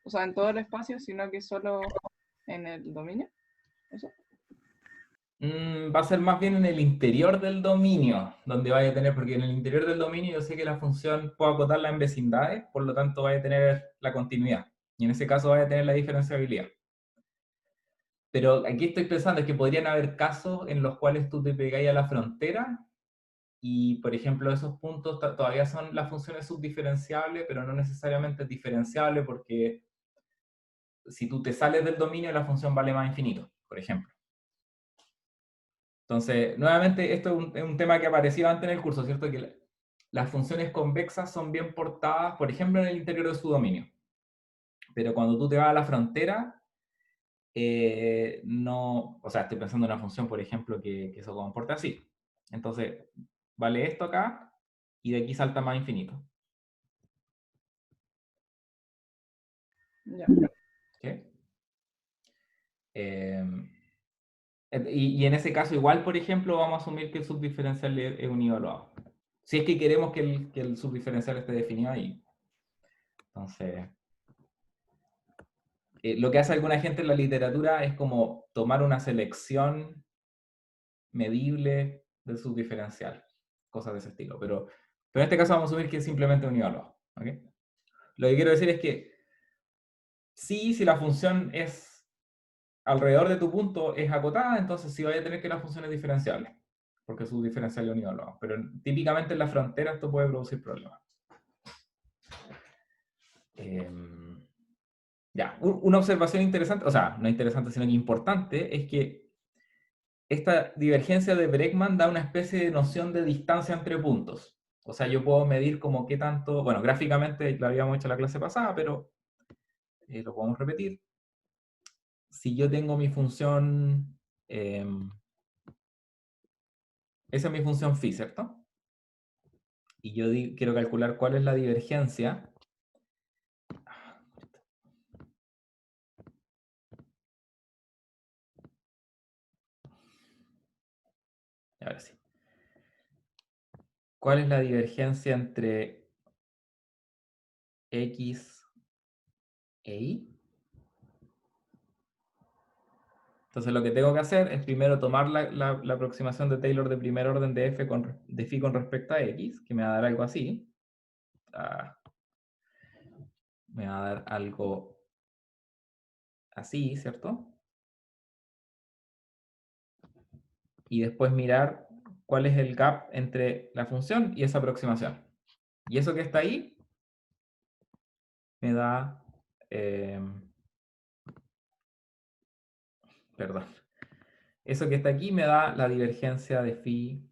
o sea, en todo el espacio, sino que solo en el dominio. ¿Eso? Va a ser más bien en el interior del dominio, donde vaya a tener, porque en el interior del dominio yo sé que la función puedo acotarla en vecindades, por lo tanto vaya a tener la continuidad. Y en ese caso vaya a tener la diferenciabilidad. Pero aquí estoy pensando es que podrían haber casos en los cuales tú te pegáis a la frontera y, por ejemplo, esos puntos todavía son las funciones subdiferenciables, pero no necesariamente es diferenciable porque si tú te sales del dominio, la función vale más infinito, por ejemplo. Entonces, nuevamente, esto es un tema que apareció antes en el curso, ¿cierto? Que las funciones convexas son bien portadas, por ejemplo, en el interior de su dominio. Pero cuando tú te vas a la frontera, no, o sea, estoy pensando en una función, por ejemplo, que se comporta así. Entonces, vale esto acá, y de aquí salta más infinito. Ya. ¿Ok? Y en ese caso, igual, por ejemplo, vamos a asumir que el subdiferencial es unido a lo A. Si es que queremos que el subdiferencial esté definido ahí. Entonces, lo que hace alguna gente en la literatura es como tomar una selección medible del subdiferencial, cosas de ese estilo. Pero en este caso vamos a asumir que es simplemente unido a lo A. ¿Okay? Lo que quiero decir es que sí, si la función es alrededor de tu punto es acotada, entonces sí vaya a tener que la función es diferenciable, porque su diferencial es unido a lo A. Pero típicamente en la frontera esto puede producir problemas. Ya, una observación interesante, o sea, no interesante, sino que importante, es que esta divergencia de Bregman da una especie de noción de distancia entre puntos. O sea, yo puedo medir como qué tanto, bueno, gráficamente lo habíamos hecho la clase pasada, pero lo podemos repetir. Si yo tengo mi función, esa es mi función phi, ¿cierto? Y yo quiero calcular cuál es la divergencia. Ahora sí. ¿Cuál es la divergencia entre x e y? Entonces lo que tengo que hacer es primero tomar la aproximación de Taylor de primer orden de phi con respecto a x, que me va a dar algo así. Me va a dar algo así, ¿cierto? Y después mirar cuál es el gap entre la función y esa aproximación. Y eso que está ahí me da... perdón. Eso que está aquí me da la divergencia de phi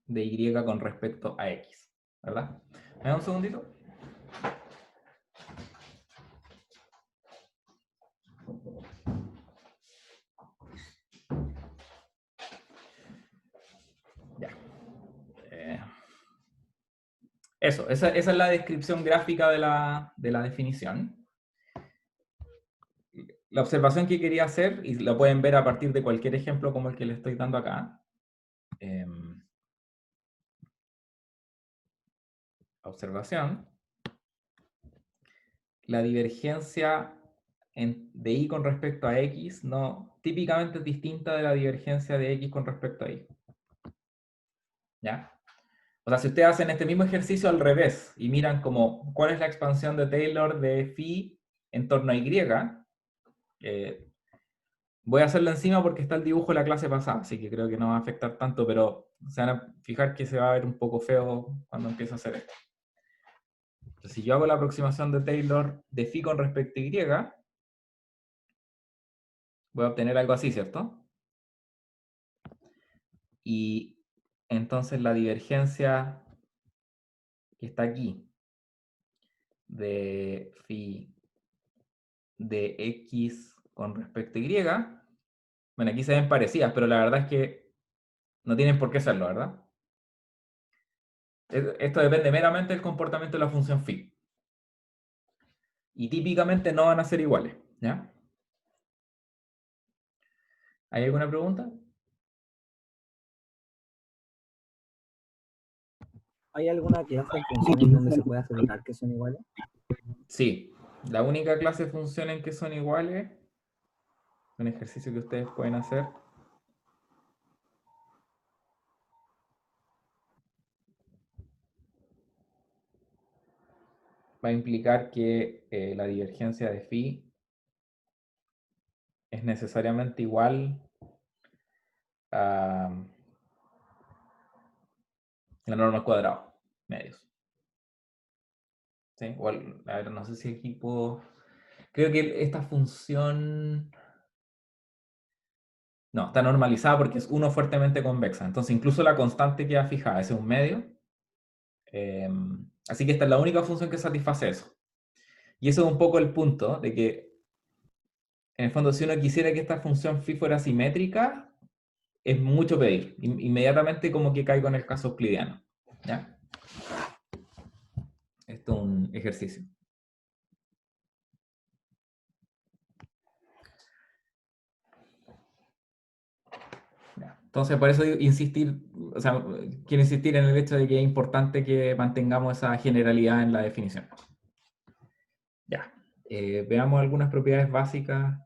de y con respecto a x, ¿verdad? ¿Me da un segundito? Ya. Eso, esa es la descripción gráfica de la definición. La observación que quería hacer, y la pueden ver a partir de cualquier ejemplo como el que le estoy dando acá. Observación. La divergencia de y con respecto a x no, típicamente es distinta de la divergencia de x con respecto a y. ¿Ya? O sea, si ustedes hacen este mismo ejercicio al revés y miran como cuál es la expansión de Taylor de phi en torno a y, voy a hacerlo encima porque está el dibujo de la clase pasada, así que creo que no va a afectar tanto, pero se van a fijar que se va a ver un poco feo cuando empiezo a hacer esto. Entonces, si yo hago la aproximación de Taylor de phi con respecto a y, voy a obtener algo así, ¿cierto? Y entonces la divergencia que está aquí de phi de x con respecto a y, bueno, aquí se ven parecidas, pero la verdad es que no tienen por qué serlo, ¿verdad? Esto depende meramente del comportamiento de la función phi. Y típicamente no van a ser iguales, ¿ya? ¿Hay alguna pregunta? ¿Hay alguna clase en funciones donde se pueda asegurar que son iguales? Sí. La única clase de funciones que son iguales, un ejercicio que ustedes pueden hacer, va a implicar que la divergencia de phi es necesariamente igual a la norma al cuadrado, medios. ¿Sí? Igual, a ver, no sé si aquí puedo... Creo que esta función... No, está normalizada porque es 1 fuertemente convexa. Entonces incluso la constante queda fijada, ese es un medio. Así que esta es la única función que satisface eso. Y eso es un poco el punto de que, en el fondo, si uno quisiera que esta función phi fuera simétrica, es mucho pedir. Inmediatamente como que caigo en el caso euclidiano. ¿Ya? Esto es un ejercicio. ¿Ya? Entonces, por eso insistir, o sea, quiero insistir en el hecho de que es importante que mantengamos esa generalidad en la definición. Ya. Veamos algunas propiedades básicas.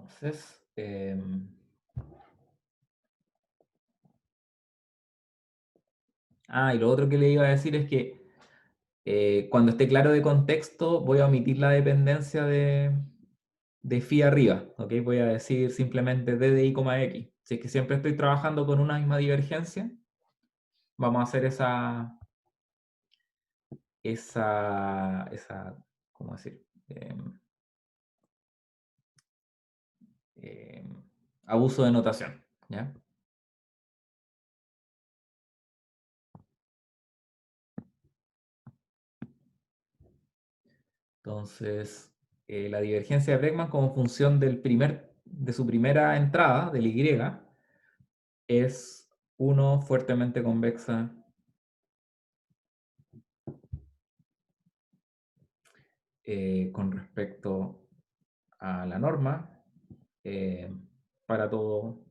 Entonces, y lo otro que le iba a decir es que cuando esté claro de contexto, voy a omitir la dependencia de phi arriba, ¿ok? Voy a decir simplemente d de i, x. Si es que siempre estoy trabajando con una misma divergencia, vamos a hacer ¿cómo decir? Abuso de notación, ¿ya? Entonces, la divergencia de Bregman como función de su primera entrada, del y, es 1 fuertemente convexa con respecto a la norma para todo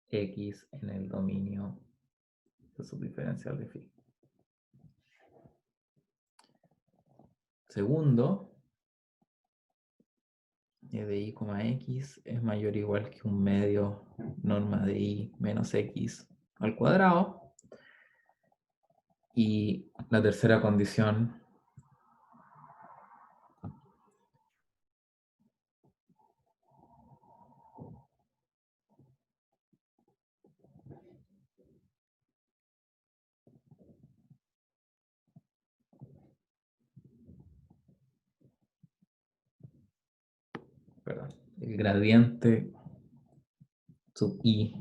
x en el dominio de subdiferencial de phi. Segundo, e de i, x es mayor o igual que un medio norma de i menos x al cuadrado. Y la tercera condición perdón, el gradiente sub i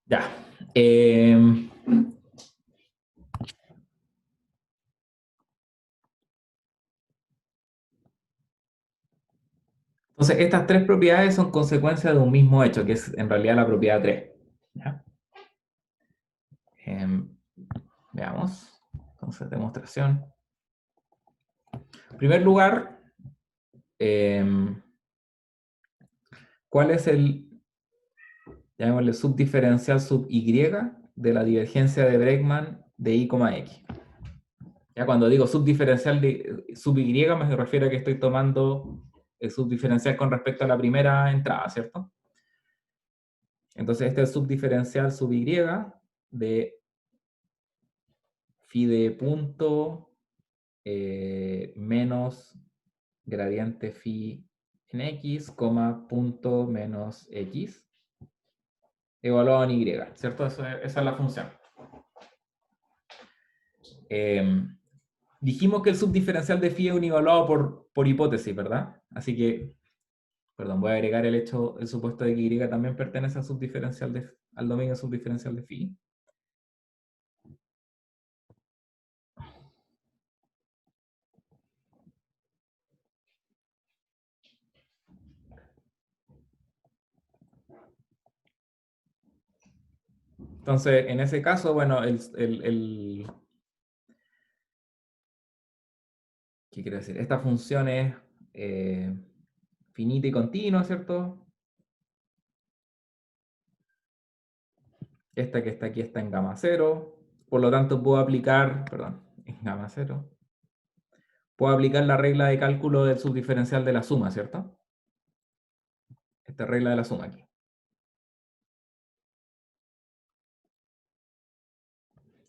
ya. Entonces, estas tres propiedades son consecuencia de un mismo hecho, que es en realidad la propiedad 3. ¿Ya? Veamos. Entonces, demostración. En primer lugar, ¿cuál es el, llamémosle, subdiferencial sub y de la divergencia de Bregman de i, x? Ya cuando digo subdiferencial de sub y, me refiero a que estoy tomando el subdiferencial con respecto a la primera entrada, ¿cierto? Entonces este es el subdiferencial sub y de phi de punto menos gradiente phi en x, punto menos x, evaluado en y, ¿cierto? Esa es la función. Dijimos que el subdiferencial de phi es un evaluado por hipótesis, ¿verdad? Así que Perdón, voy a agregar el supuesto de que Y también pertenece al dominio subdiferencial de phi. Entonces, en ese caso, bueno, ¿qué quiero decir? Esta función es finita y continua, ¿cierto? Esta que está aquí está en gamma 0. Por lo tanto, puedo aplicar, perdón, en gamma 0. Puedo aplicar la regla de cálculo del subdiferencial de la suma, ¿cierto? Esta regla de la suma aquí.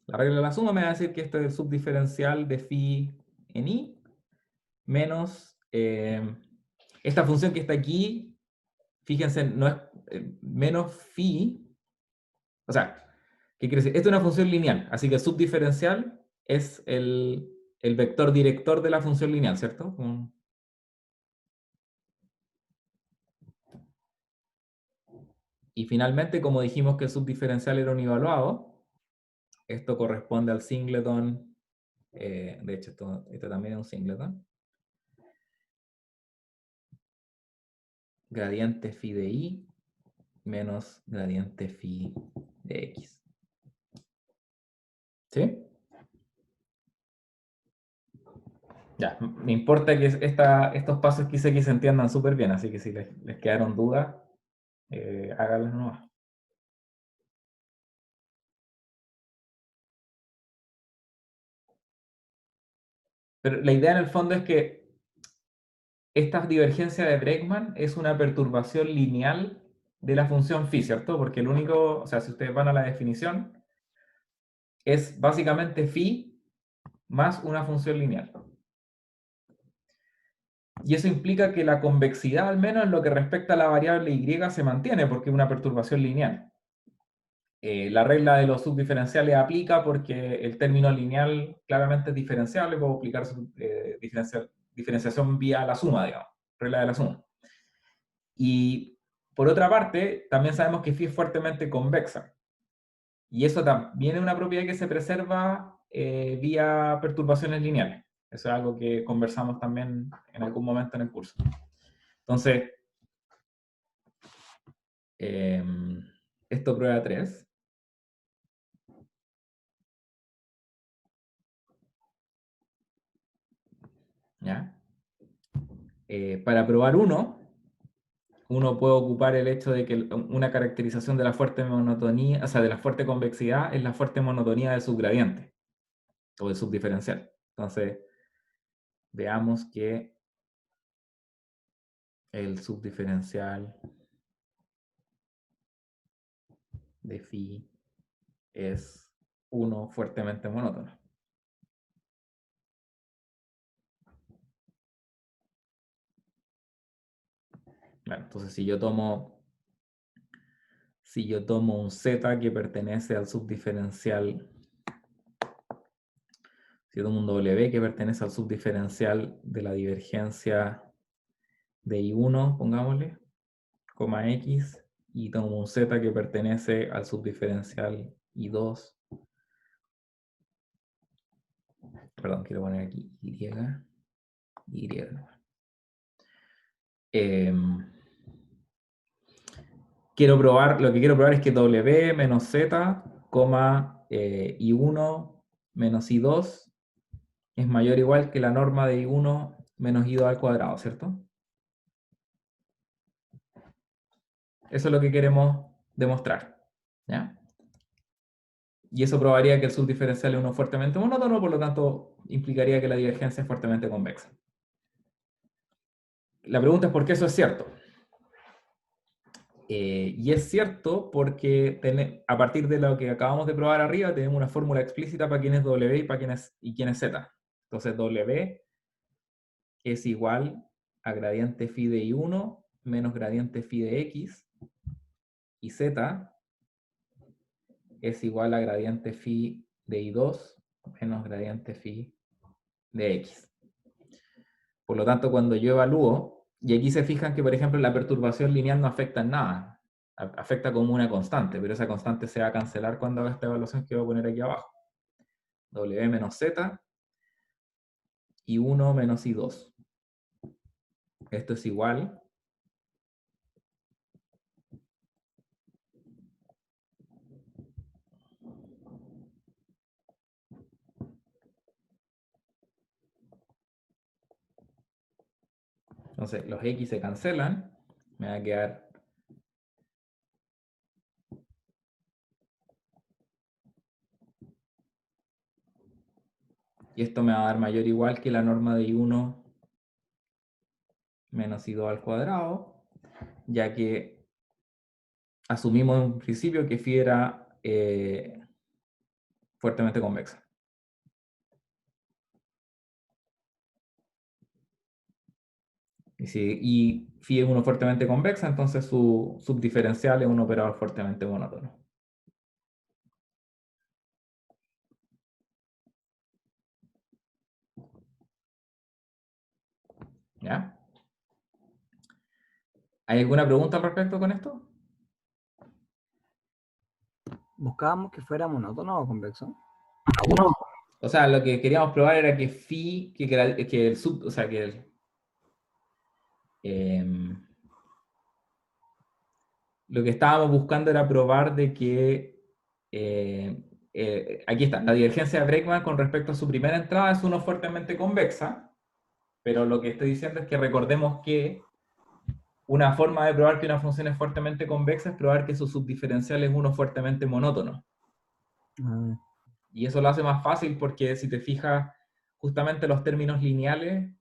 La regla de la suma me va a decir que este es el subdiferencial de phi en i menos esta función que está aquí, fíjense, no es menos phi, o sea, ¿qué quiere decir? Esta es una función lineal, así que el subdiferencial es el vector director de la función lineal, ¿cierto? Y finalmente, como dijimos que el subdiferencial era univaluado, esto corresponde al singleton, de hecho esto también es un singleton, gradiente phi de i menos gradiente phi de x. ¿Sí? Ya, me importa que estos pasos que hice aquí se entiendan súper bien, así que si les quedaron dudas, háganlas nomás. Pero la idea en el fondo es que esta divergencia de Bregman es una perturbación lineal de la función phi, ¿cierto? Porque el único, o sea, si ustedes van a la definición, es básicamente phi más una función lineal. Y eso implica que la convexidad, al menos en lo que respecta a la variable y, se mantiene porque es una perturbación lineal. La regla de los subdiferenciales aplica porque el término lineal claramente es diferenciable, puedo aplicar diferenciación vía la suma, digamos, regla de la suma. Y por otra parte, también sabemos que phi es fuertemente convexa. Y eso también es una propiedad que se preserva vía perturbaciones lineales. Eso es algo que conversamos también en algún momento en el curso. Entonces, esto prueba 3. ¿Ya? Para probar 1, uno puede ocupar el hecho de que una caracterización de la fuerte monotonía, o sea, de la fuerte convexidad, es la fuerte monotonía del subgradiente o del subdiferencial. Entonces, veamos que el subdiferencial de phi es 1 fuertemente monótono. Bueno, entonces si yo tomo un z que pertenece al subdiferencial, si yo tomo un w que pertenece al subdiferencial de la divergencia de I1, pongámosle, coma x, y tomo un z que pertenece al subdiferencial I2, perdón, quiero poner aquí y, lo que quiero probar es que w menos z, I1 menos I2 es mayor o igual que la norma de I1 menos I2 al cuadrado, ¿cierto? Eso es lo que queremos demostrar, ¿ya? Y eso probaría que el subdiferencial es uno fuertemente monótono, por lo tanto implicaría que la divergencia es fuertemente convexa. La pregunta es por qué eso es cierto. Y es cierto porque a partir de lo que acabamos de probar arriba tenemos una fórmula explícita para quién es W y quién es Z. Entonces W es igual a gradiente phi de I1 menos gradiente phi de X, y Z es igual a gradiente phi de I2 menos gradiente phi de X. Por lo tanto, cuando yo evalúo Y aquí se fijan que, por ejemplo, la perturbación lineal no afecta en nada. Afecta como una constante, pero esa constante se va a cancelar cuando haga esta evaluación que voy a poner aquí abajo. W menos Z y 1 menos I2. Esto es igual entonces los X se cancelan, me va a quedar y esto me va a dar mayor o igual que la norma de I1 menos I2 al cuadrado, ya que asumimos en un principio que phi era fuertemente convexa. Y si phi es uno fuertemente convexa, entonces su subdiferencial es un operador fuertemente monótono. ¿Ya? ¿Hay alguna pregunta al respecto con esto? ¿Buscábamos que fuera monótono o convexo? O sea, lo que queríamos probar era que phi, que el sub, o sea, que lo que estábamos buscando era probar de que, aquí está, la divergencia de Bregman con respecto a su primera entrada es uno fuertemente convexa, pero lo que estoy diciendo es que recordemos que una forma de probar que una función es fuertemente convexa es probar que su subdiferencial es uno fuertemente monótono. Y eso lo hace más fácil porque si te fijas, justamente los términos lineales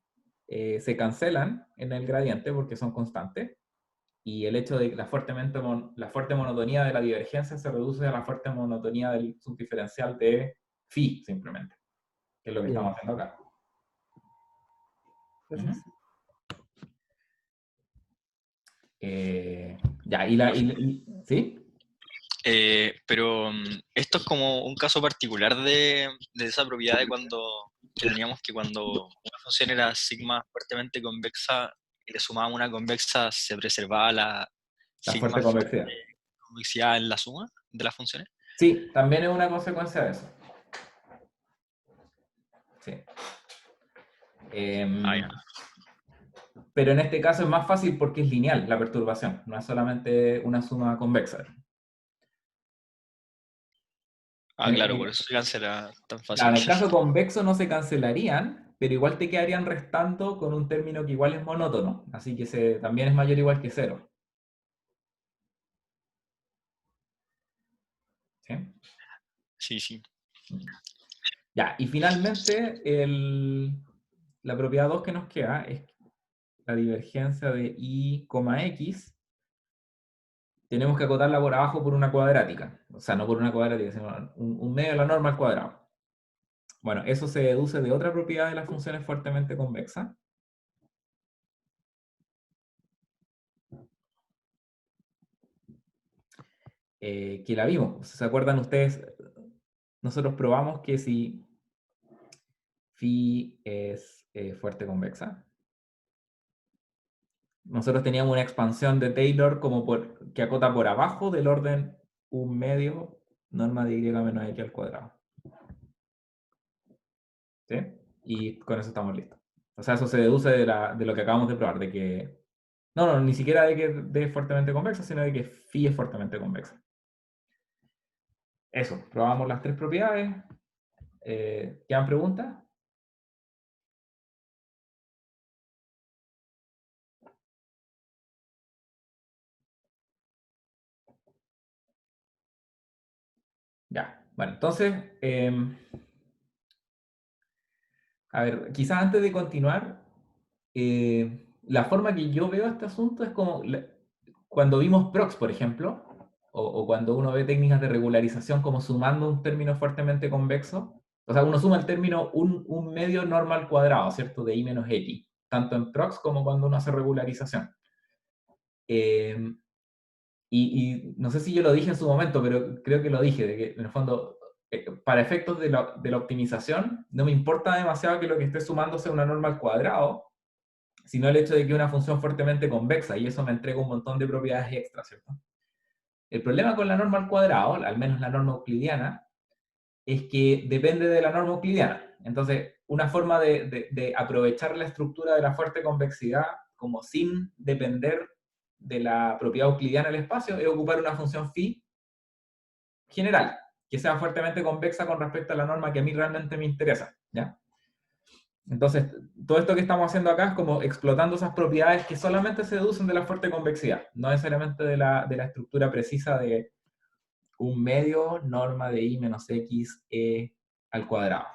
se cancelan en el gradiente porque son constantes. Y el hecho de que la fuerte monotonía de la divergencia se reduce a la fuerte monotonía del subdiferencial de phi, simplemente, que es lo que estamos haciendo acá. Gracias. Ya, ¿sí? Pero esto es como un caso particular de esa propiedad de cuando teníamos que cuando una función era sigma fuertemente convexa y le sumábamos una convexa, se preservaba la sigma fuerte convexidad. convexidad en la suma de las funciones. Sí, también es una consecuencia de eso. Sí. Pero en este caso es más fácil porque es lineal la perturbación, no es solamente una suma convexa. Claro, por eso se cancela tan fácil. Claro, en el caso convexo no se cancelarían, pero igual te quedarían restando con un término que igual es monótono, así que también es mayor o igual que 0. ¿Sí? Sí, sí. Ya, y finalmente la propiedad 2 que nos queda es la divergencia de I, X. Tenemos que acotarla por abajo por una cuadrática. O sea, no por una cuadrática, sino un medio de la norma al cuadrado. Bueno, eso se deduce de otra propiedad de las funciones fuertemente convexas. Que la vimos. ¿Se acuerdan ustedes? Nosotros probamos que si phi es fuerte convexa, nosotros teníamos una expansión de Taylor como que acota por abajo del orden 1/2 norma de y menos x al cuadrado. ¿Sí? Y con eso estamos listos. O sea, eso se deduce de lo que acabamos de probar, de que... No, ni siquiera de que D es fuertemente convexa, sino de que phi es fuertemente convexa. Eso, probamos las tres propiedades. ¿Quedan preguntas? Ya, bueno, entonces, a ver, quizás antes de continuar, la forma que yo veo este asunto es como cuando vimos prox, por ejemplo, o cuando uno ve técnicas de regularización como sumando un término fuertemente convexo, o sea, uno suma el término un medio norma al cuadrado, ¿cierto? De I menos X, tanto en prox como cuando uno hace regularización. Y no sé si yo lo dije en su momento, pero creo que lo dije, de que en el fondo, para efectos de la optimización, no me importa demasiado que lo que esté sumando sea una norma al cuadrado, sino el hecho de que es una función fuertemente convexa, y eso me entrega un montón de propiedades extras, ¿cierto? El problema con la norma al cuadrado, al menos la norma euclidiana, es que depende de la norma euclidiana. Entonces, una forma de aprovechar la estructura de la fuerte convexidad como sin depender de la propiedad euclidiana del espacio es ocupar una función phi general, que sea fuertemente convexa con respecto a la norma que a mí realmente me interesa, ¿ya? Entonces, todo esto que estamos haciendo acá es como explotando esas propiedades que solamente se deducen de la fuerte convexidad, no necesariamente de la estructura precisa de un medio norma de i menos x e al cuadrado,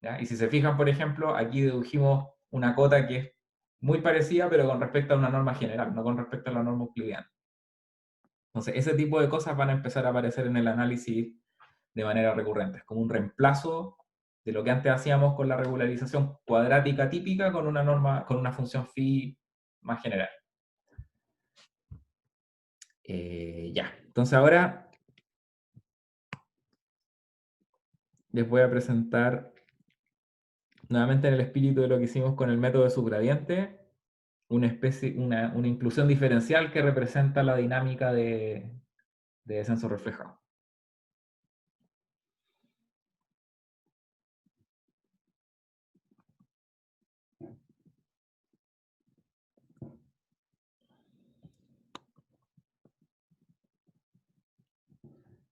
¿ya? Y si se fijan, por ejemplo, aquí dedujimos una cota que es muy parecida, pero con respecto a una norma general, no con respecto a la norma euclidiana. Entonces, ese tipo de cosas van a empezar a aparecer en el análisis de manera recurrente. Es como un reemplazo de lo que antes hacíamos con la regularización cuadrática típica con una norma, con una función phi más general. Ya, entonces ahora les voy a presentar, nuevamente en el espíritu de lo que hicimos con el método de subgradiente, una inclusión diferencial que representa la dinámica de descenso reflejado.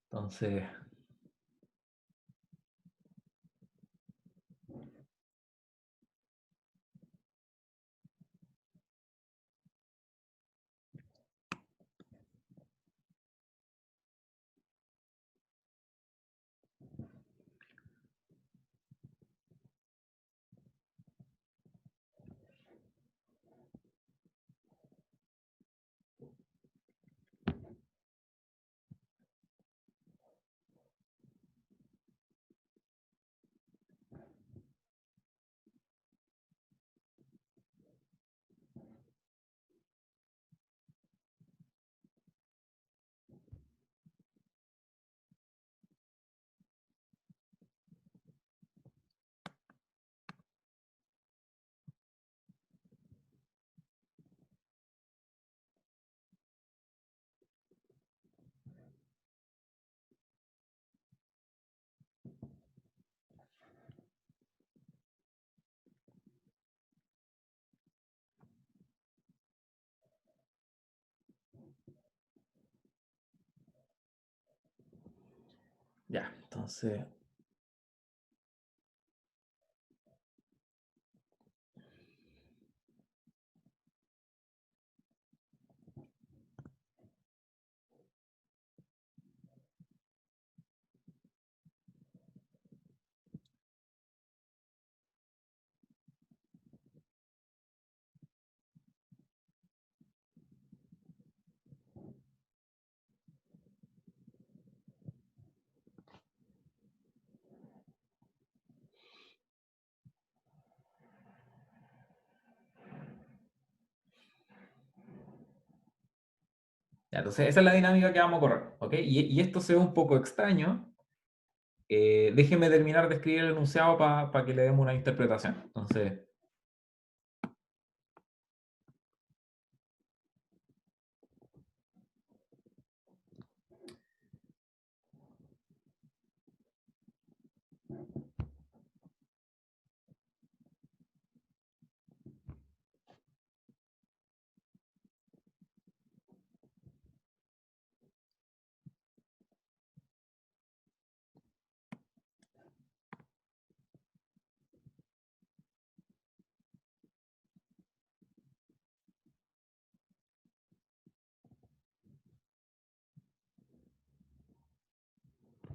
Entonces, ya, entonces, ya, entonces esa es la dinámica que vamos a correr, ¿ok? Y esto se ve un poco extraño. Déjenme terminar de escribir el enunciado para que le demos una interpretación. Entonces,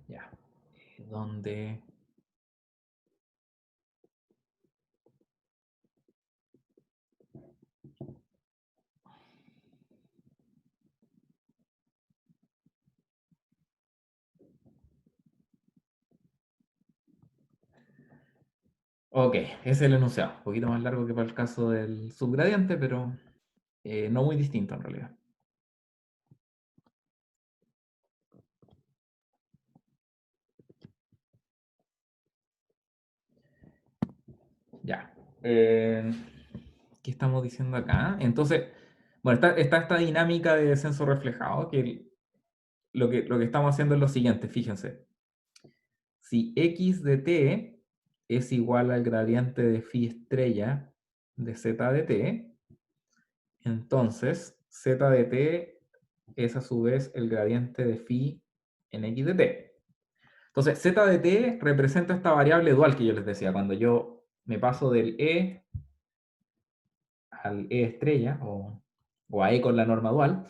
ya, donde... Ok, ese es el enunciado. Un poquito más largo que para el caso del subgradiente, pero no muy distinto en realidad. Ya. ¿Qué ¿qué estamos diciendo acá? Entonces, bueno, está esta dinámica de descenso reflejado, que lo que estamos haciendo es lo siguiente, fíjense. Si x de t es igual al gradiente de phi estrella de z de t, entonces z de t es a su vez el gradiente de phi en x de t. Entonces, z de t representa esta variable dual que yo les decía, cuando yo me paso del e al e estrella, o a e con la norma dual.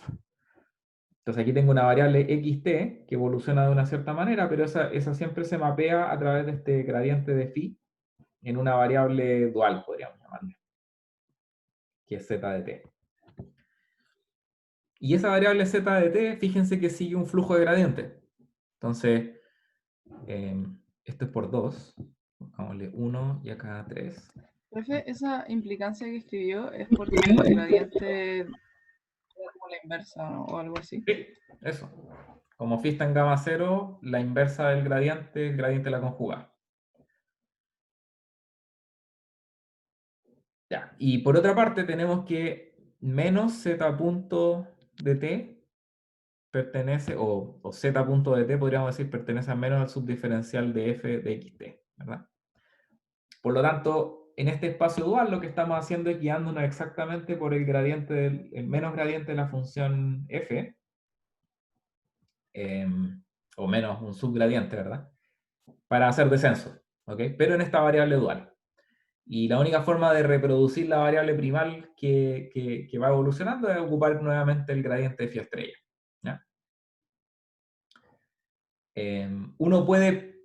Entonces aquí tengo una variable xt que evoluciona de una cierta manera, pero esa siempre se mapea a través de este gradiente de phi en una variable dual, podríamos llamarle, que es z de t. Y esa variable z de t, fíjense que sigue un flujo de gradiente. Entonces, esto es por 2. Pongámosle 1 y acá 3. Profe, esa implicancia que escribió es porque el gradiente era como la inversa, ¿no? O algo así. Sí, eso. Como phi está en gamma 0, la inversa del gradiente, el gradiente de la conjugada. Ya. Y por otra parte tenemos que menos z punto de t pertenece, o z punto de t podríamos decir pertenece al menos al subdiferencial de f de xt, ¿verdad? Por lo tanto, en este espacio dual lo que estamos haciendo es guiándonos exactamente por el gradiente, el menos gradiente de la función f, o menos un subgradiente, ¿verdad? Para hacer descenso, ¿ok? Pero en esta variable dual. Y la única forma de reproducir la variable primal que va evolucionando es ocupar nuevamente el gradiente de phi estrella, ¿ya? Uno puede,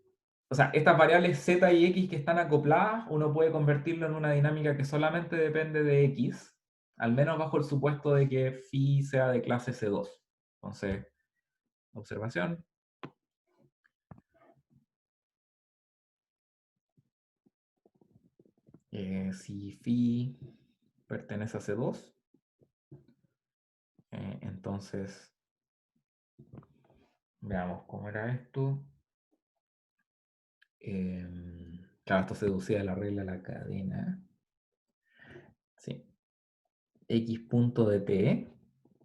o sea, estas variables z y x que están acopladas, uno puede convertirlo en una dinámica que solamente depende de x, al menos bajo el supuesto de que phi sea de clase C2. Entonces, observación. Si phi pertenece a C2, entonces, veamos cómo era esto. Claro, esto se deducía de la regla de la cadena. Sí. X punto de t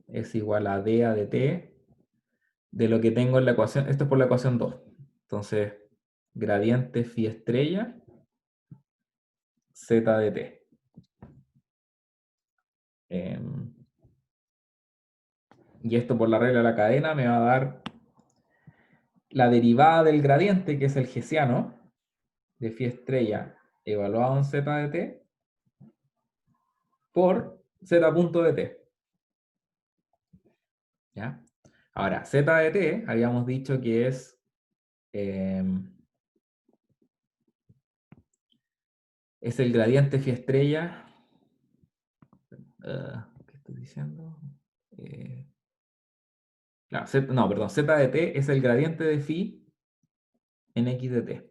es igual a dA de t de lo que tengo en la ecuación. Esto es por la ecuación 2. Entonces, gradiente phi estrella z de t. Y esto por la regla de la cadena me va a dar la derivada del gradiente, que es el hessiano, de phi estrella evaluado en z de t, por z punto de t. ¿Ya? Ahora, z de t, habíamos dicho que es el gradiente phi estrella. ¿Qué estoy diciendo? Claro, no, perdón, z de t es el gradiente de phi en x de t.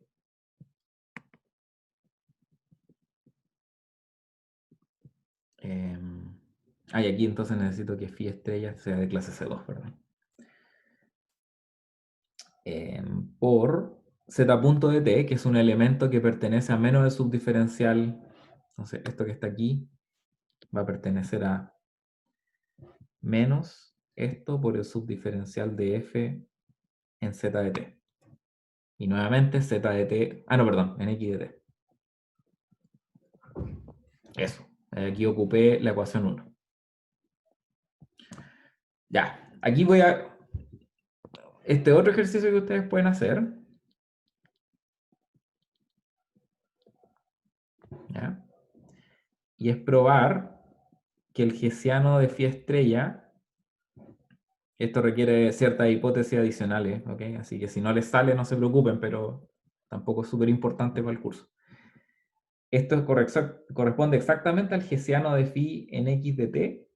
Y aquí entonces necesito que phi estrella sea de clase C2, perdón. Por z punto de t, que es un elemento que pertenece a menos el subdiferencial. Entonces, esto que está aquí va a pertenecer a menos esto por el subdiferencial de f en z de t. Y nuevamente z de t, no, perdón, en x de t. Eso. Aquí ocupé la ecuación 1. Ya, aquí voy a... Este otro ejercicio que ustedes pueden hacer. ¿Ya? Y es probar que el hessiano de phi estrella, esto requiere ciertas hipótesis adicionales, ¿ok? Así que si no les sale, no se preocupen, pero tampoco es súper importante para el curso. Esto corresponde exactamente al hessiano de phi en x de t,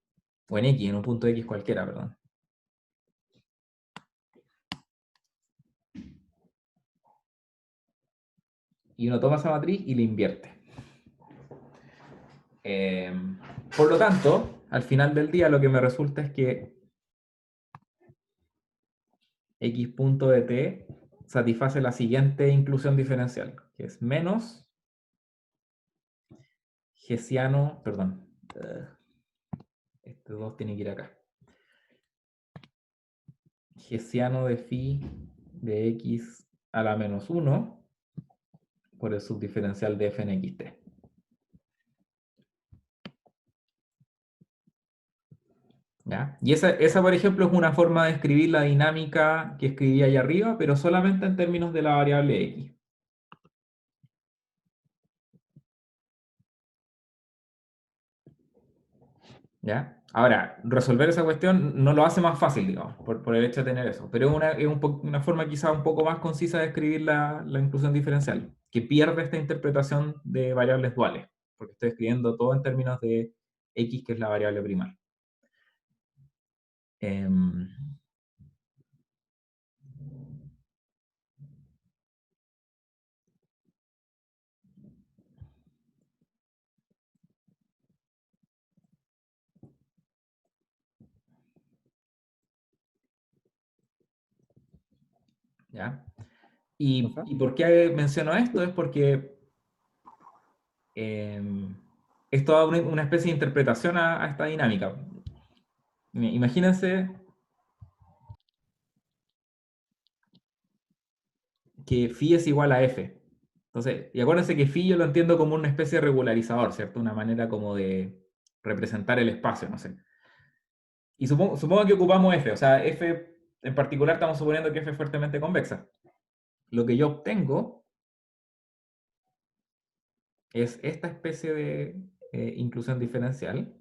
o en x, en un punto x cualquiera, perdón. Y uno toma esa matriz y la invierte. Por lo tanto, al final del día lo que me resulta es que x punto de t satisface la siguiente inclusión diferencial, que es menos hessiano, perdón, Este 2 tiene que ir acá. Hessiano de phi de x a la menos 1 por el subdiferencial de f en xt. ¿Ya? Y esa, por ejemplo, es una forma de escribir la dinámica que escribí ahí arriba, pero solamente en términos de la variable x. ¿Ya? Ahora, resolver esa cuestión no lo hace más fácil, digamos, por el hecho de tener eso, pero es una forma quizá un poco más concisa de escribir la inclusión diferencial, que pierde esta interpretación de variables duales, porque estoy escribiendo todo en términos de x, que es la variable primaria. ¿Ya? ¿Y por qué menciono esto? Es porque es toda una especie de interpretación a esta dinámica. Imagínense que phi es igual a f. Entonces, y acuérdense que phi yo lo entiendo como una especie de regularizador, ¿cierto? Una manera como de representar el espacio, no sé. Y supongo que ocupamos f, o sea, f en particular estamos suponiendo que f es fuertemente convexa. Lo que yo obtengo es esta especie de inclusión diferencial.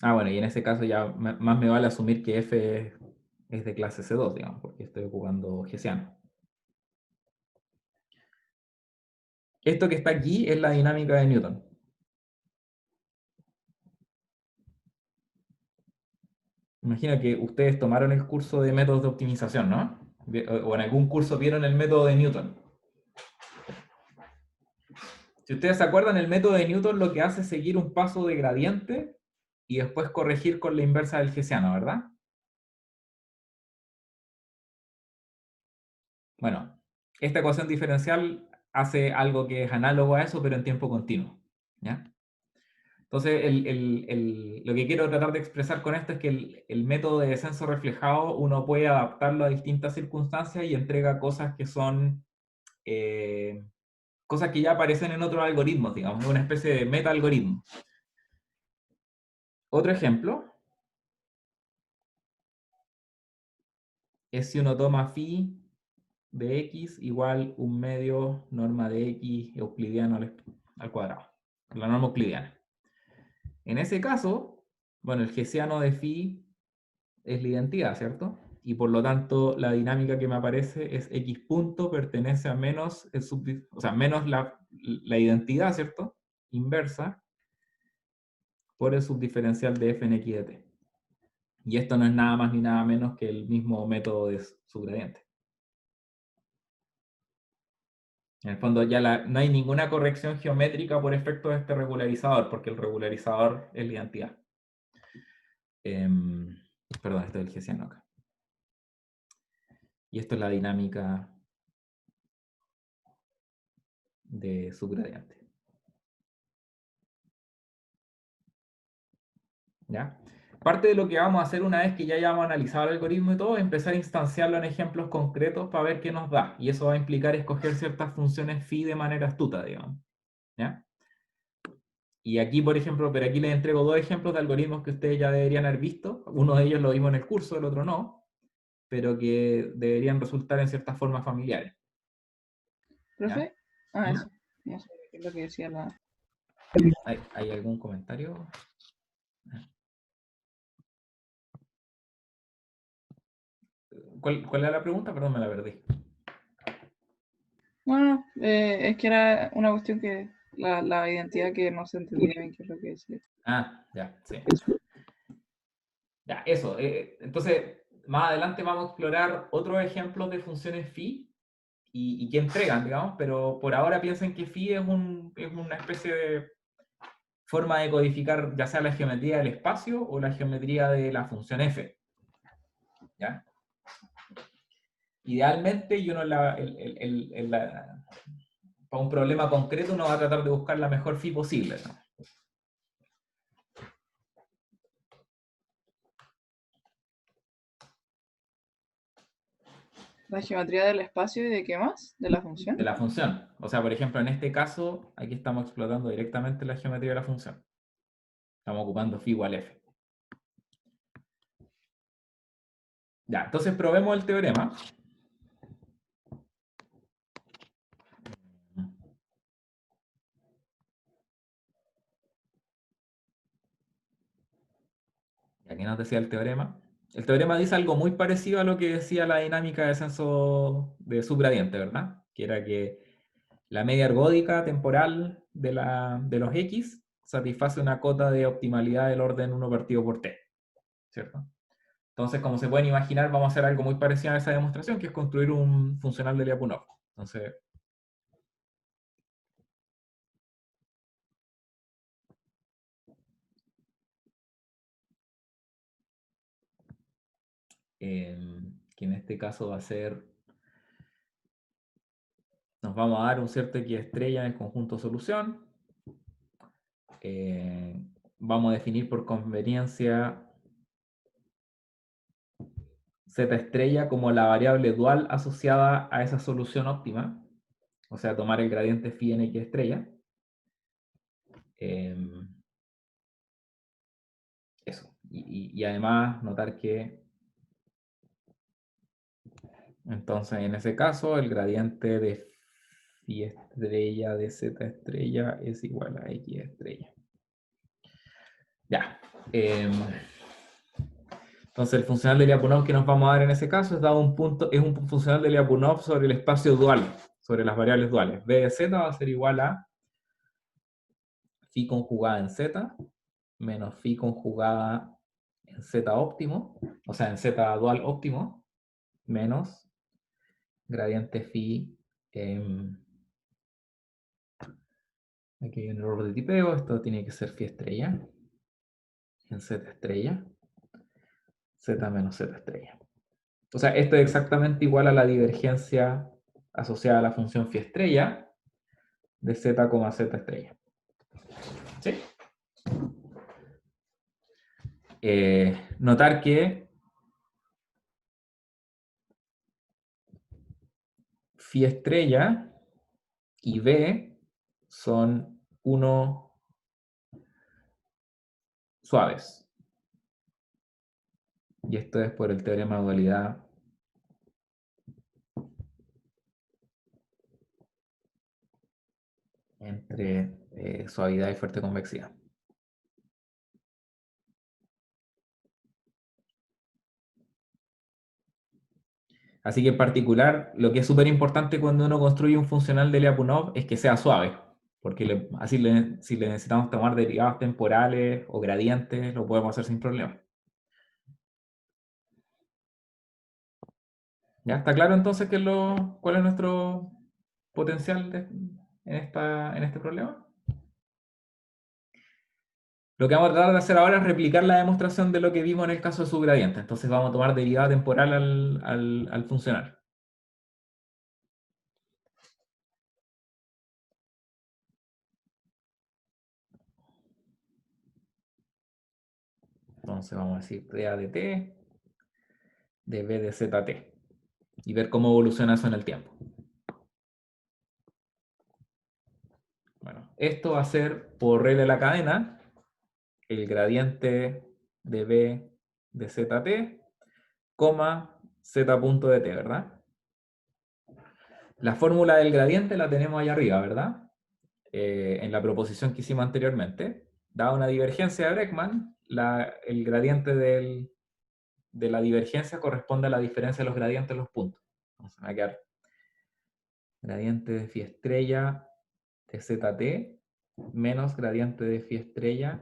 Ah, bueno, y en ese caso ya más me vale asumir que f es de clase C2, digamos, porque estoy ocupando hessiano. Esto que está aquí es la dinámica de Newton. Imagina que ustedes tomaron el curso de métodos de optimización, ¿no? O en algún curso vieron el método de Newton. Si ustedes se acuerdan, el método de Newton lo que hace es seguir un paso de gradiente y después corregir con la inversa del hessiano, ¿verdad? Bueno, esta ecuación diferencial hace algo que es análogo a eso, pero en tiempo continuo, ¿ya? Entonces, lo que quiero tratar de expresar con esto es que el método de descenso reflejado uno puede adaptarlo a distintas circunstancias y entrega cosas que son cosas que ya aparecen en otros algoritmos, digamos, una especie de meta-algoritmo. Otro ejemplo es si uno toma phi de x igual un medio norma de x euclidiano al cuadrado, la norma euclidiana. En ese caso, bueno, el hessiano de phi es la identidad, ¿cierto? Y por lo tanto, la dinámica que me aparece es x punto pertenece a menos, menos la identidad, ¿cierto? Inversa por el subdiferencial de f en x de t. Y esto no es nada más ni nada menos que el mismo método de subgradiente. En el fondo ya no hay ninguna corrección geométrica por efecto de este regularizador, porque el regularizador es la identidad. Perdón, esto es el hessiano acá. Y esto es la dinámica de subgradiente. ¿Ya? Parte de lo que vamos a hacer una vez que ya hayamos analizado el algoritmo y todo, es empezar a instanciarlo en ejemplos concretos para ver qué nos da. Y eso va a implicar escoger ciertas funciones phi de manera astuta, digamos. ¿Ya? Y aquí, por ejemplo, pero aquí les entrego dos ejemplos de algoritmos que ustedes ya deberían haber visto. Uno de ellos lo vimos en el curso, el otro no, pero que deberían resultar en ciertas formas familiares. ¿Profe? ¿Ya? Ah, eso. Ya sé qué es lo que decía la... ¿Hay algún comentario? ¿Cuál era la pregunta? Perdón, me la perdí. Bueno, es que era una cuestión que la identidad que no se entendía bien qué es lo que decía. Ah, ya, sí. Ya, eso. Entonces, más adelante vamos a explorar otros ejemplos de funciones phi y qué entregan, digamos, pero por ahora piensen que phi es una especie de forma de codificar ya sea la geometría del espacio o la geometría de la función f. ¿Ya? Idealmente, para un problema concreto uno va a tratar de buscar la mejor phi posible, ¿no? La geometría del espacio y de qué más, de la función. De la función. O sea, por ejemplo, en este caso, aquí estamos explotando directamente la geometría de la función. Estamos ocupando phi igual f. Ya, entonces probemos el teorema. Y aquí nos decía el teorema. El teorema dice algo muy parecido a lo que decía la dinámica de descenso de subgradiente, ¿verdad? Que era que la media ergódica temporal de los x satisface una cota de optimalidad del orden 1 partido por t, ¿cierto? Entonces, como se pueden imaginar, vamos a hacer algo muy parecido a esa demostración, que es construir un funcional de Lyapunov. Entonces, que en este caso va a ser, nos vamos a dar un cierto X estrella en el conjunto solución. Vamos a definir por conveniencia Z estrella como la variable dual asociada a esa solución óptima, o sea, tomar el gradiente phi en X estrella. Eso. Y además notar que entonces en ese caso el gradiente de phi estrella de Z estrella es igual a X estrella. Ya. Entonces el funcional de Lyapunov que nos vamos a dar en ese caso es dado un punto, es un funcional de Lyapunov sobre el espacio dual, sobre las variables duales. B de Z va a ser igual a phi conjugada en Z menos phi conjugada en Z óptimo, o sea, en Z dual óptimo, menos gradiente phi. Aquí hay un error de tipeo, esto tiene que ser phi estrella en Z estrella, Z menos Z estrella. O sea, esto es exactamente igual a la divergencia asociada a la función phi estrella de Z, Z estrella. ¿Sí? Notar que phi estrella y B son uno suaves. Y esto es por el teorema de dualidad entre suavidad y fuerte convexidad. Así que en particular, lo que es súper importante cuando uno construye un funcional de Lyapunov es que sea suave, porque si le necesitamos tomar derivadas temporales o gradientes, lo podemos hacer sin problema. ¿Ya? ¿Está claro entonces cuál es nuestro potencial en este problema? Lo que vamos a tratar de hacer ahora es replicar la demostración de lo que vimos en el caso de subgradiente. Entonces vamos a tomar derivada temporal al funcional. Entonces vamos a decir dA de t de b de zt y ver cómo evoluciona eso en el tiempo. Bueno, esto va a ser por regla de la cadena el gradiente de b de zt, coma z punto de t, ¿verdad? La fórmula del gradiente la tenemos allá arriba, ¿verdad? En la proposición que hicimos anteriormente. Dada una divergencia de Bregman, el gradiente de la divergencia corresponde a la diferencia de los gradientes de los puntos. Entonces me va a quedar gradiente de phi estrella de zt menos gradiente de phi estrella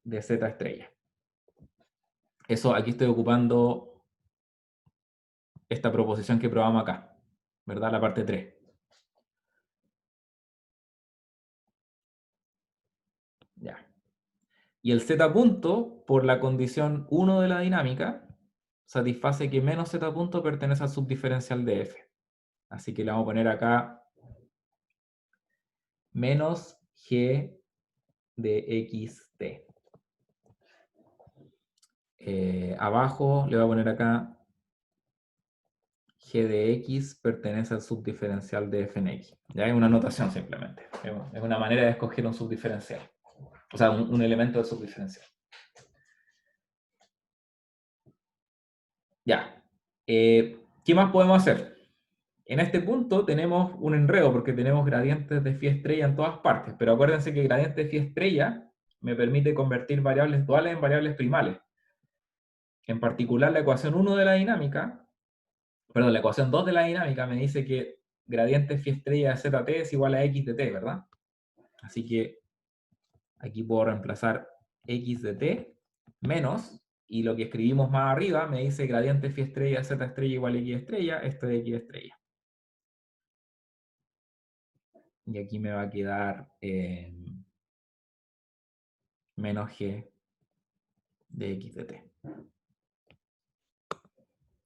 de z estrella. Eso aquí estoy ocupando esta proposición que probamos acá, ¿verdad? La parte 3. Ya. Y el z punto, por la condición 1 de la dinámica, satisface que menos z punto pertenece al subdiferencial de f. Así que le vamos a poner acá menos g de xt. Abajo le voy a poner acá g de x pertenece al subdiferencial de f en x. Ya es una notación simplemente. Es una manera de escoger un subdiferencial. O sea, un elemento del subdiferencial. Ya. ¿Qué más podemos hacer? En este punto tenemos un enredo porque tenemos gradientes de phi estrella en todas partes. Pero acuérdense que gradiente de phi estrella me permite convertir variables duales en variables primales. En particular, la ecuación 1 de la dinámica, perdón, la ecuación 2 de la dinámica me dice que gradiente phi estrella de zt es igual a x de t, ¿verdad? Así que aquí puedo reemplazar x de t menos, y lo que escribimos más arriba me dice gradiente phi estrella de z estrella igual a x estrella, esto es x estrella. Y aquí me va a quedar menos g de x de t.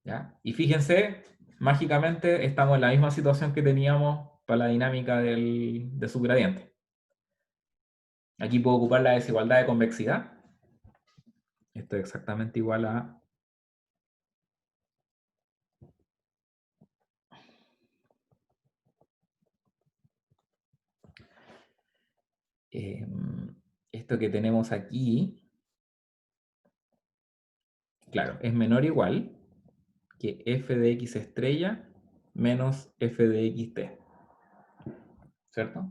¿Ya? Y fíjense, mágicamente estamos en la misma situación que teníamos para la dinámica de subgradiente. Aquí puedo ocupar la desigualdad de convexidad. Esto es exactamente igual a esto que tenemos aquí. Claro, es menor o igual que f de x estrella menos f de xt. ¿Cierto?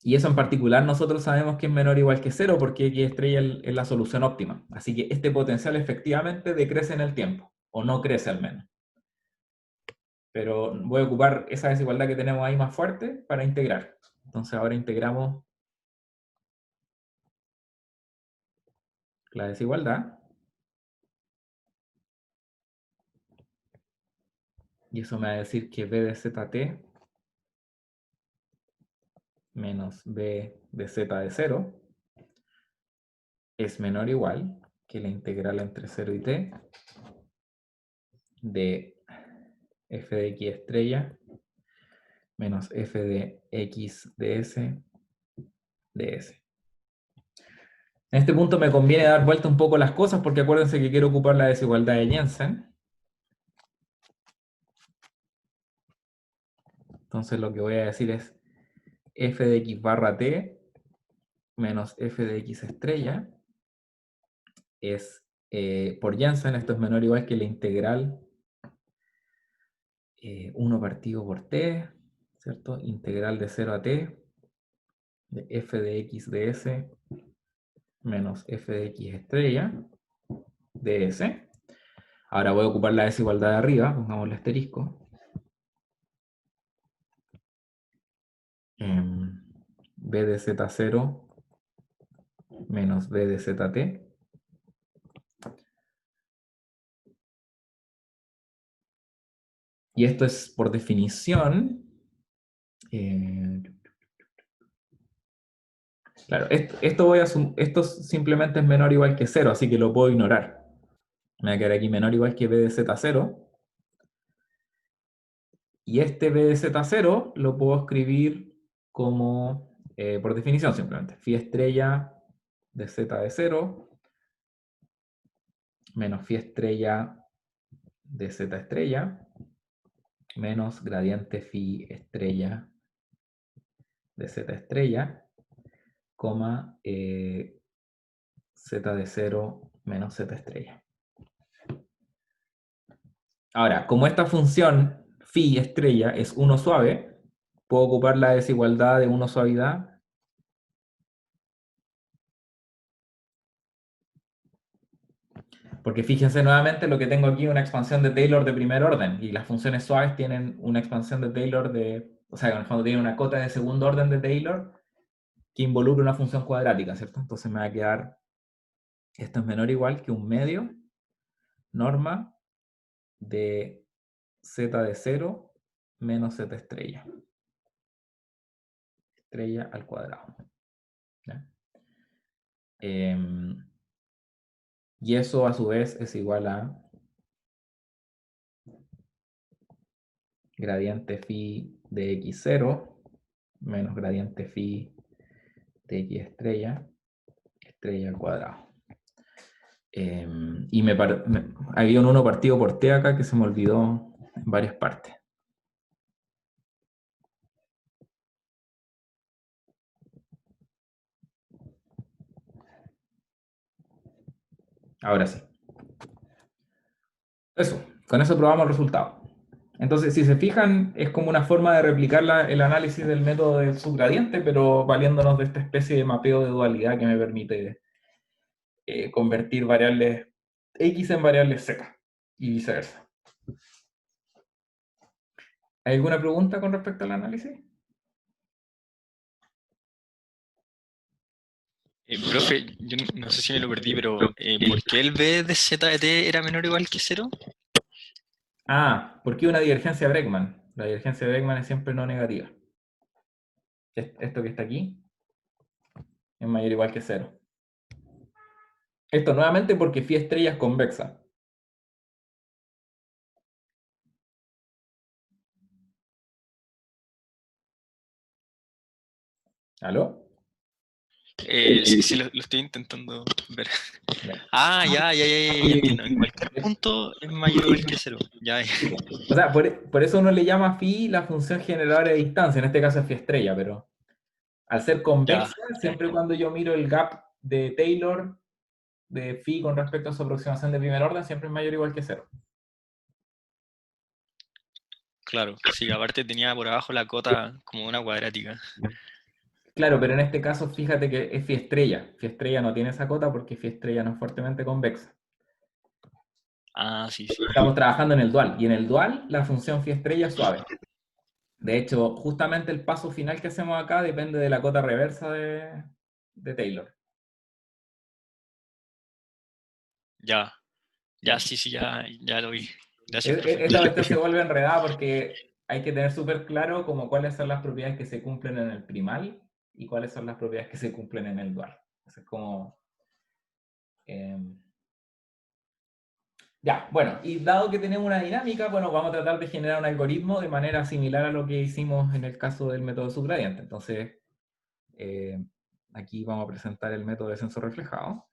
Y eso en particular nosotros sabemos que es menor o igual que 0 porque x estrella es la solución óptima. Así que este potencial efectivamente decrece en el tiempo, o no crece al menos. Pero voy a ocupar esa desigualdad que tenemos ahí más fuerte para integrar. Entonces ahora integramos la desigualdad. Y eso me va a decir que b de zt menos b de z de 0 es menor o igual que la integral entre 0 y t de f de x estrella menos f de x de s de s. En este punto me conviene dar vuelta un poco las cosas porque acuérdense que quiero ocupar la desigualdad de Jensen. Entonces lo que voy a decir es f de x barra t menos f de x estrella es, por Jensen, esto es menor o igual que la integral 1 partido por t, ¿cierto? Integral de 0 a t de f de x de s menos f de x estrella de s. Ahora voy a ocupar la desigualdad de arriba, pongamos el asterisco. B de z0 menos b de zt. Y esto es por definición. Claro, esto simplemente es menor o igual que 0, así que lo puedo ignorar. Me va a quedar aquí menor o igual que b de z0. Y este b de z0 lo puedo escribir como, por definición simplemente, phi estrella de z de 0 menos phi estrella de z estrella menos gradiente phi estrella de z estrella, coma z de 0 menos z estrella. Ahora, como esta función phi estrella es 1 suave, puedo ocupar la desigualdad de 1 suavidad porque fíjense nuevamente lo que tengo aquí, una expansión de Taylor de primer orden, y las funciones suaves tienen una expansión de Taylor o sea, en el fondo tienen una cota de segundo orden de Taylor que involucra una función cuadrática, ¿cierto? Entonces me va a quedar, esto es menor o igual que un medio norma de z de 0 menos z estrella. Estrella al cuadrado. ¿Ya? Y eso a su vez es igual a gradiente phi de x0 menos gradiente phi de x estrella al cuadrado. Y había un 1 partido por t acá que se me olvidó en varias partes. Ahora sí. Eso, con eso probamos el resultado. Entonces, si se fijan, es como una forma de replicar el análisis del método del subgradiente, pero valiéndonos de esta especie de mapeo de dualidad que me permite convertir variables x en variables z y viceversa. ¿Hay alguna pregunta con respecto al análisis? Profe, yo no sé si me lo perdí, pero ¿por qué el b de z de t era menor o igual que 0? Ah, ¿por qué una divergencia Bregman? La divergencia Bregman es siempre no negativa. Esto que está aquí es mayor o igual que 0. Esto nuevamente porque phi estrella es convexa. ¿Aló? Sí, lo estoy intentando ver. Ya. Ah, ya entiendo. En cualquier punto es mayor o igual que 0. Ya. O sea, por eso uno le llama phi la función generadora de distancia, en este caso es phi estrella, pero al ser convexa, siempre cuando yo miro el gap de Taylor de phi con respecto a su aproximación de primer orden, siempre es mayor o igual que 0. Claro, sí, aparte tenía por abajo la cota como una cuadrática. Claro, pero en este caso fíjate que es phi estrella. Phi estrella no tiene esa cota porque phi estrella no es fuertemente convexa. Ah, sí. Estamos trabajando en el dual, y en el dual la función phi estrella es suave. De hecho, justamente el paso final que hacemos acá depende de la cota reversa de Taylor. Ya, sí, ya lo vi. Gracias, profe. Esta cuestión se vuelve enredada porque hay que tener súper claro como cuáles son las propiedades que se cumplen en el primal y cuáles son las propiedades que se cumplen en el dual. Entonces, como... ya, bueno, y dado que tenemos una dinámica, bueno, vamos a tratar de generar un algoritmo de manera similar a lo que hicimos en el caso del método subgradiente. Entonces, aquí vamos a presentar el método de descenso reflejado.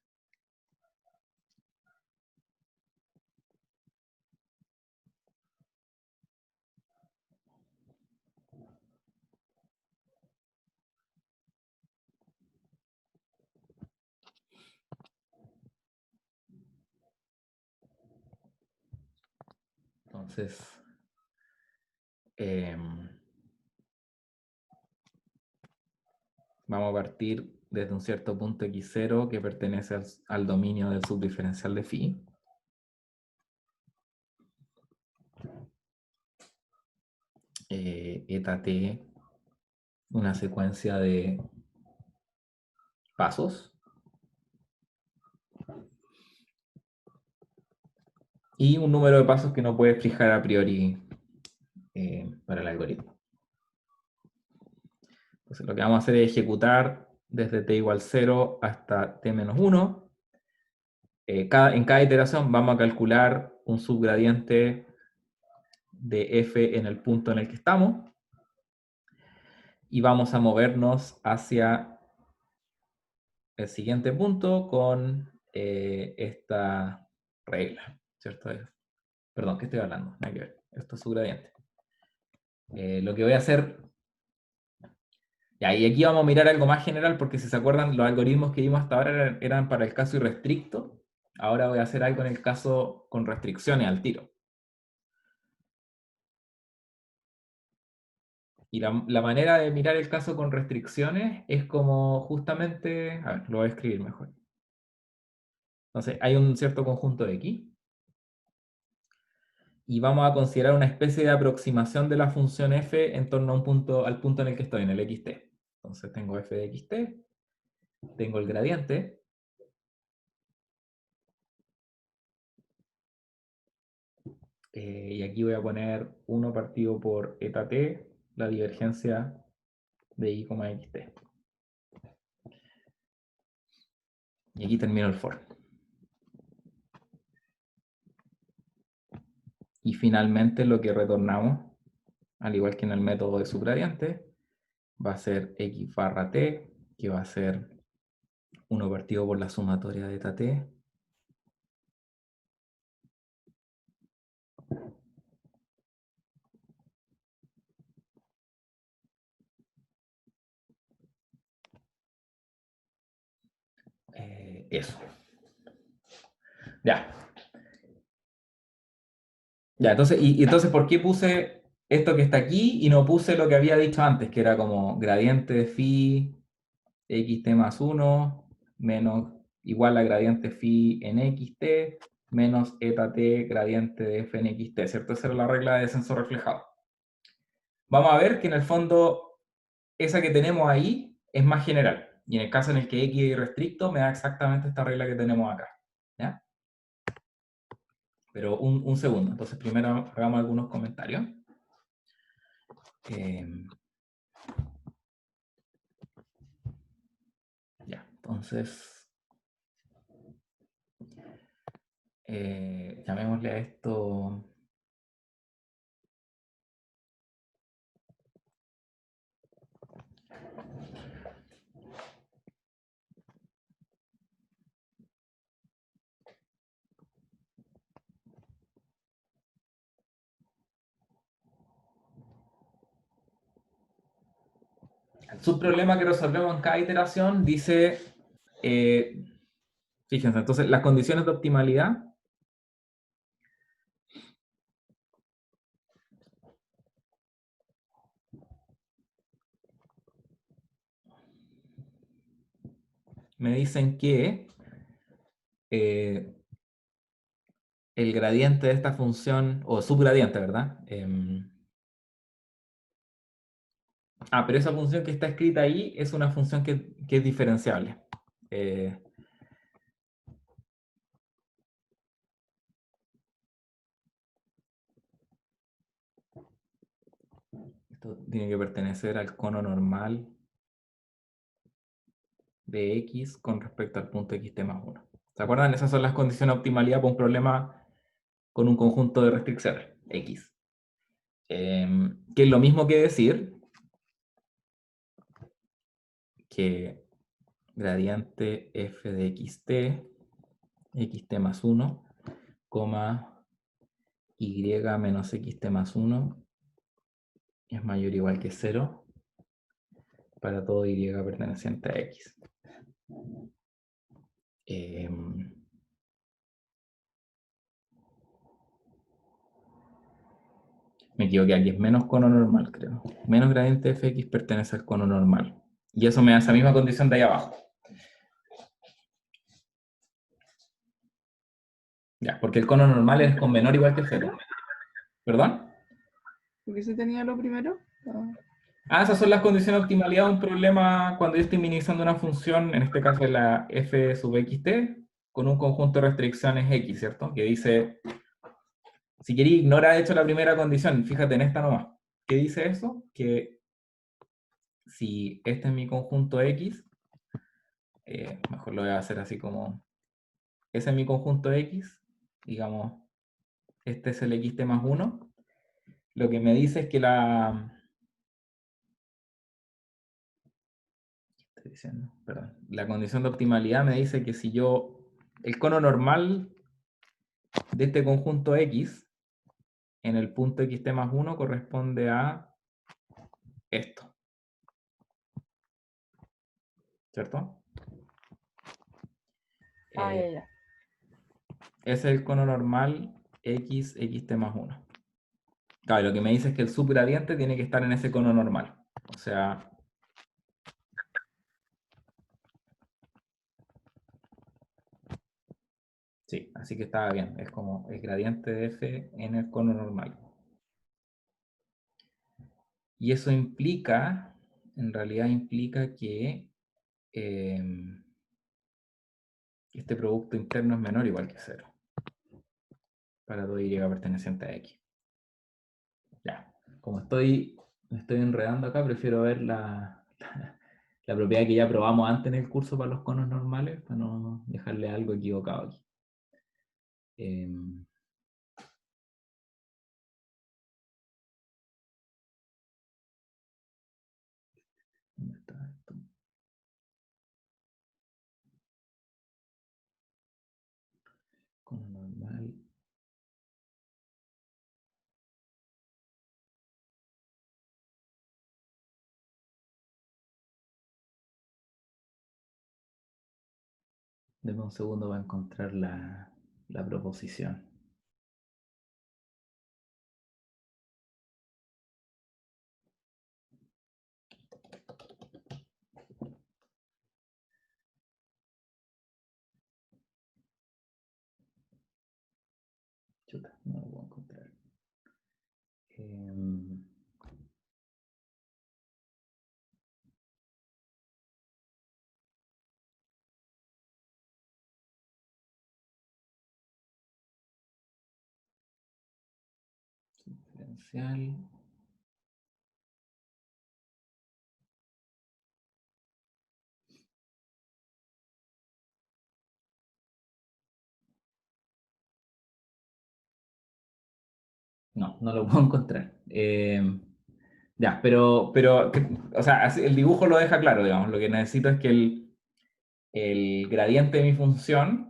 Entonces, vamos a partir desde un cierto punto x0 que pertenece al dominio del subdiferencial de phi. Eta t, una secuencia de pasos. Y un número de pasos que no puedes fijar a priori para el algoritmo. Entonces lo que vamos a hacer es ejecutar desde t igual 0 hasta t menos 1. En cada iteración vamos a calcular un subgradiente de f en el punto en el que estamos. Y vamos a movernos hacia el siguiente punto con esta regla, ¿cierto? Perdón, ¿qué estoy hablando? Nada que ver. Esto es subgradiente. Lo que voy a hacer... Ya, y aquí vamos a mirar algo más general, porque si se acuerdan, los algoritmos que vimos hasta ahora eran para el caso irrestricto. Ahora voy a hacer algo en el caso con restricciones al tiro. Y la manera de mirar el caso con restricciones es como justamente... A ver, lo voy a escribir mejor. Entonces, hay un cierto conjunto de X. Y vamos a considerar una especie de aproximación de la función f en torno a al punto en el que estoy, en el xt. Entonces tengo f de xt, tengo el gradiente, y aquí voy a poner 1 partido por eta t, la divergencia de y, xt. Y aquí termino el for. Y finalmente lo que retornamos, al igual que en el método de subgradiente, va a ser x barra t, que va a ser 1 partido por la sumatoria de eta t. Eso. Ya. Ya, entonces, entonces, ¿por qué puse esto que está aquí y no puse lo que había dicho antes, que era como gradiente de phi xt más 1 menos igual a gradiente phi en xt menos eta t gradiente de f en xt, ¿cierto? Esa era la regla de descenso reflejado. Vamos a ver que en el fondo esa que tenemos ahí es más general. Y en el caso en el que x es irrestricto, me da exactamente esta regla que tenemos acá. ¿Ya? Pero un segundo. Entonces primero hagamos algunos comentarios. Ya, entonces llamémosle a esto el subproblema que resolvemos en cada iteración dice, fíjense, entonces las condiciones de optimalidad me dicen que el gradiente de esta función, o subgradiente, ¿verdad? Pero esa función que está escrita ahí es una función que es diferenciable. Esto tiene que pertenecer al cono normal de x con respecto al punto xt más 1. ¿Se acuerdan? Esas son las condiciones de optimalidad para un problema con un conjunto de restricciones, x. Que es lo mismo que decir que gradiente f de xt más 1, y menos xt más 1 es mayor o igual que 0 para todo y perteneciente a x. Me equivoqué, aquí es menos cono normal, creo. Menos gradiente de fx pertenece al cono normal. Y eso me da esa misma condición de ahí abajo. Ya, porque el cono normal es con menor o igual que 0. ¿Perdón? ¿Por qué se tenía lo primero? Esas son las condiciones de optimalidad de un problema cuando yo estoy minimizando una función, en este caso es la f sub xt, con un conjunto de restricciones x, ¿cierto? Que dice, si queréis, ignora de hecho la primera condición, fíjate en esta nomás. ¿Qué dice eso? Que si este es mi conjunto x, mejor lo voy a hacer así como, ese es mi conjunto x, digamos, este es el xt más 1, lo que me dice es que la condición de optimalidad me dice que si el cono normal de este conjunto x en el punto xt más 1 corresponde a esto. ¿Cierto? Ya. Ese es el cono normal xt más 1. Claro, lo que me dice es que el subgradiente tiene que estar en ese cono normal. O sea, sí, así que estaba bien. Es como el gradiente de f en el cono normal. Y eso implica, en realidad implica que este producto interno es menor o igual que 0. Para todo y perteneciente a x. Ya, como me estoy enredando acá, prefiero ver la propiedad que ya probamos antes en el curso para los conos normales, para no dejarle algo equivocado aquí. ¿Dónde está esto? Cono normal. Deme un segundo para encontrar la proposición. Chuta, no lo puedo encontrar. Diferencial. No, no lo puedo encontrar. Ya, pero o sea, el dibujo lo deja claro, digamos. Lo que necesito es que el gradiente de mi función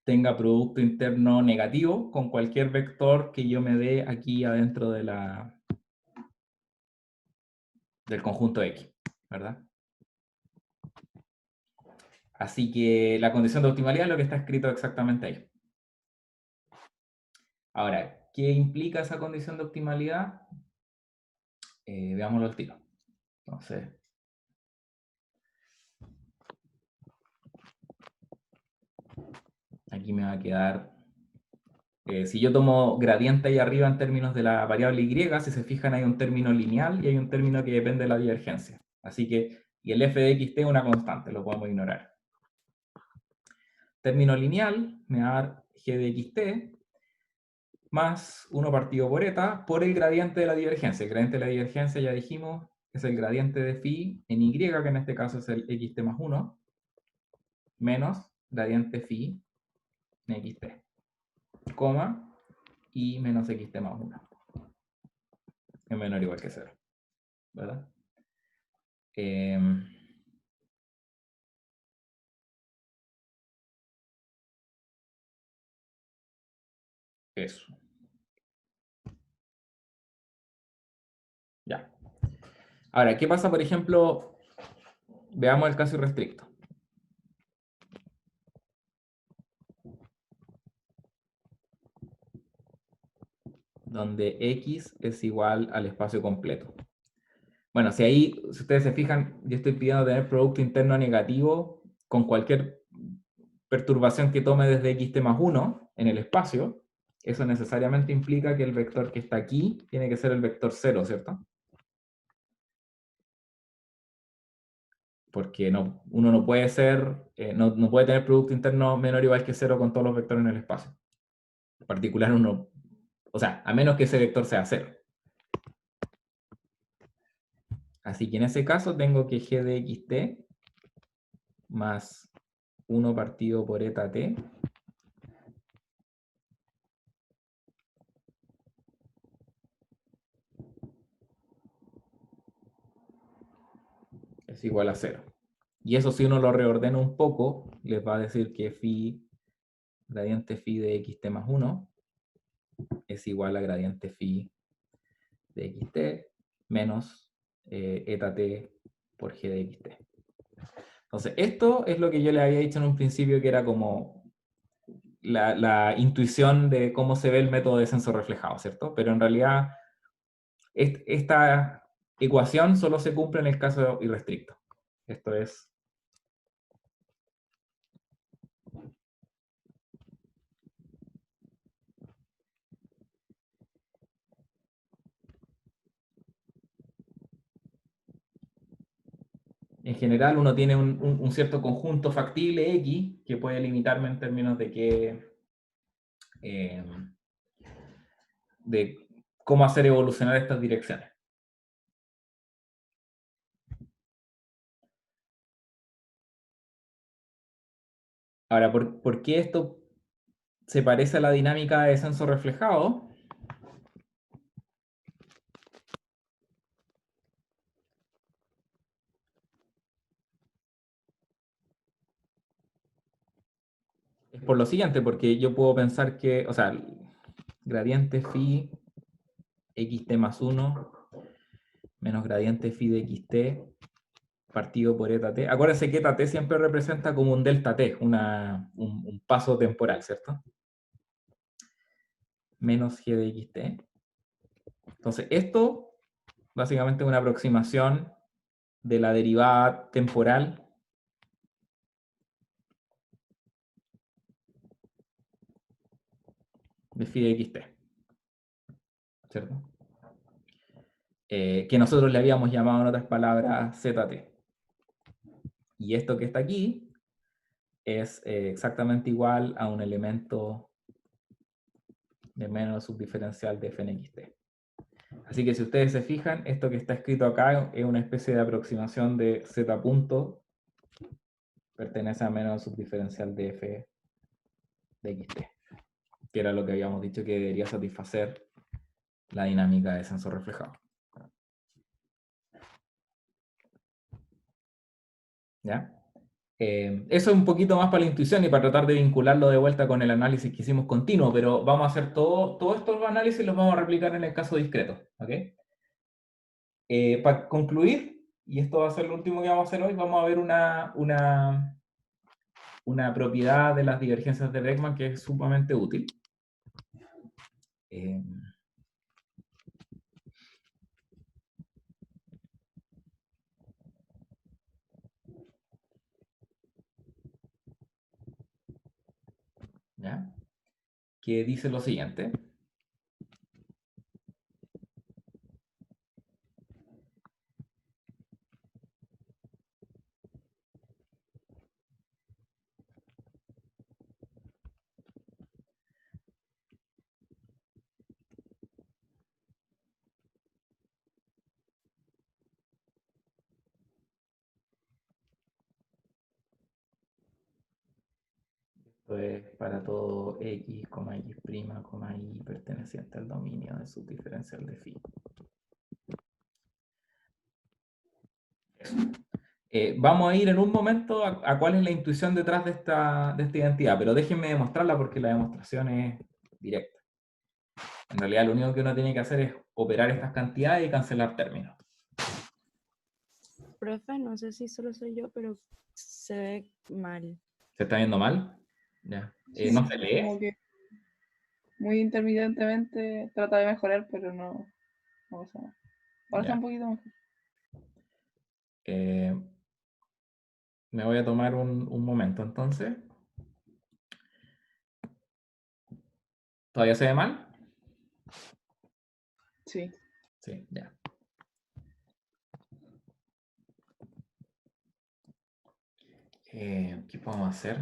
tenga producto interno negativo con cualquier vector que yo me dé aquí adentro de del conjunto X, ¿verdad? Así que la condición de optimalidad es lo que está escrito exactamente ahí. Ahora, ¿qué implica esa condición de optimalidad? Veámoslo al tiro. Entonces, aquí me va a quedar... si yo tomo gradiente ahí arriba en términos de la variable y, si se fijan hay un término lineal y hay un término que depende de la divergencia. Así que, y el f de xt es una constante, lo podemos ignorar. Término lineal me va a dar g de xt más 1 partido por eta por el gradiente de la divergencia. El gradiente de la divergencia, ya dijimos, es el gradiente de phi en y, que en este caso es el xt más 1, menos gradiente phi en xt, coma, y menos xt más 1, es menor o igual que 0, ¿verdad? Eso. Ya. Ahora, ¿qué pasa, por ejemplo? Veamos el caso irrestricto. Donde X es igual al espacio completo. Bueno, si ahí, si ustedes se fijan, yo estoy pidiendo tener producto interno negativo con cualquier perturbación que tome desde xt más 1 en el espacio. Eso necesariamente implica que el vector que está aquí tiene que ser el vector 0, ¿cierto? Porque uno no puede ser, no puede tener producto interno menor o igual que 0 con todos los vectores en el espacio. En particular uno, o sea, a menos que ese vector sea 0. Así que en ese caso tengo que g de xt más 1 partido por eta t es igual a 0. Y eso, si uno lo reordena un poco, les va a decir que gradiente phi de xt más 1 es igual a gradiente phi de xt menos eta t por g de xt. Entonces, esto es lo que yo le había dicho en un principio, que era como la intuición de cómo se ve el método de descenso reflejado, ¿cierto? Pero en realidad, esta ecuación solo se cumple en el caso irrestricto. Esto es... En general, uno tiene un cierto conjunto factible X que puede limitarme en términos de de cómo hacer evolucionar estas direcciones. Ahora, ¿por qué esto se parece a la dinámica de descenso reflejado? es por lo siguiente, porque yo puedo pensar que, o sea, gradiente phi xt más 1 menos gradiente phi de xt partido por eta t. Acuérdense que eta t siempre representa como un delta t, un paso temporal, ¿cierto? Menos g de xt. Entonces, esto básicamente es una aproximación de la derivada temporal de phi de xt, ¿cierto? Que nosotros le habíamos llamado en otras palabras ZT. Y esto que está aquí es exactamente igual a un elemento de menos subdiferencial de fnxt. Así que si ustedes se fijan, esto que está escrito acá es una especie de aproximación de z punto, pertenece a menos subdiferencial de f de xt, que era lo que habíamos dicho que debería satisfacer la dinámica de sensor reflejado. ¿Ya? Eso es un poquito más para la intuición y para tratar de vincularlo de vuelta con el análisis que hicimos continuo, pero vamos a hacer todos estos análisis los vamos a replicar en el caso discreto. ¿Okay? Para concluir, y esto va a ser lo último que vamos a hacer hoy, vamos a ver una propiedad de las divergencias de Bregman que es sumamente útil. ¿Ya? Que dice lo siguiente. Esto es para todo x, y', y perteneciente al dominio de subdiferencial de phi. Vamos a ir en un momento a cuál es la intuición detrás de esta identidad, pero déjenme demostrarla porque la demostración es directa. En realidad lo único que uno tiene que hacer es operar estas cantidades y cancelar términos. Profe, no sé si solo soy yo, pero se ve mal. ¿Se está viendo mal? Ya. ¿No se lee? Como que muy intermitentemente trata de mejorar, pero no pasa nada. Ahora Ya. está un poquito mejor. Me voy a tomar un momento entonces. ¿Todavía se ve mal? Sí. Sí, ya. ¿Qué podemos hacer?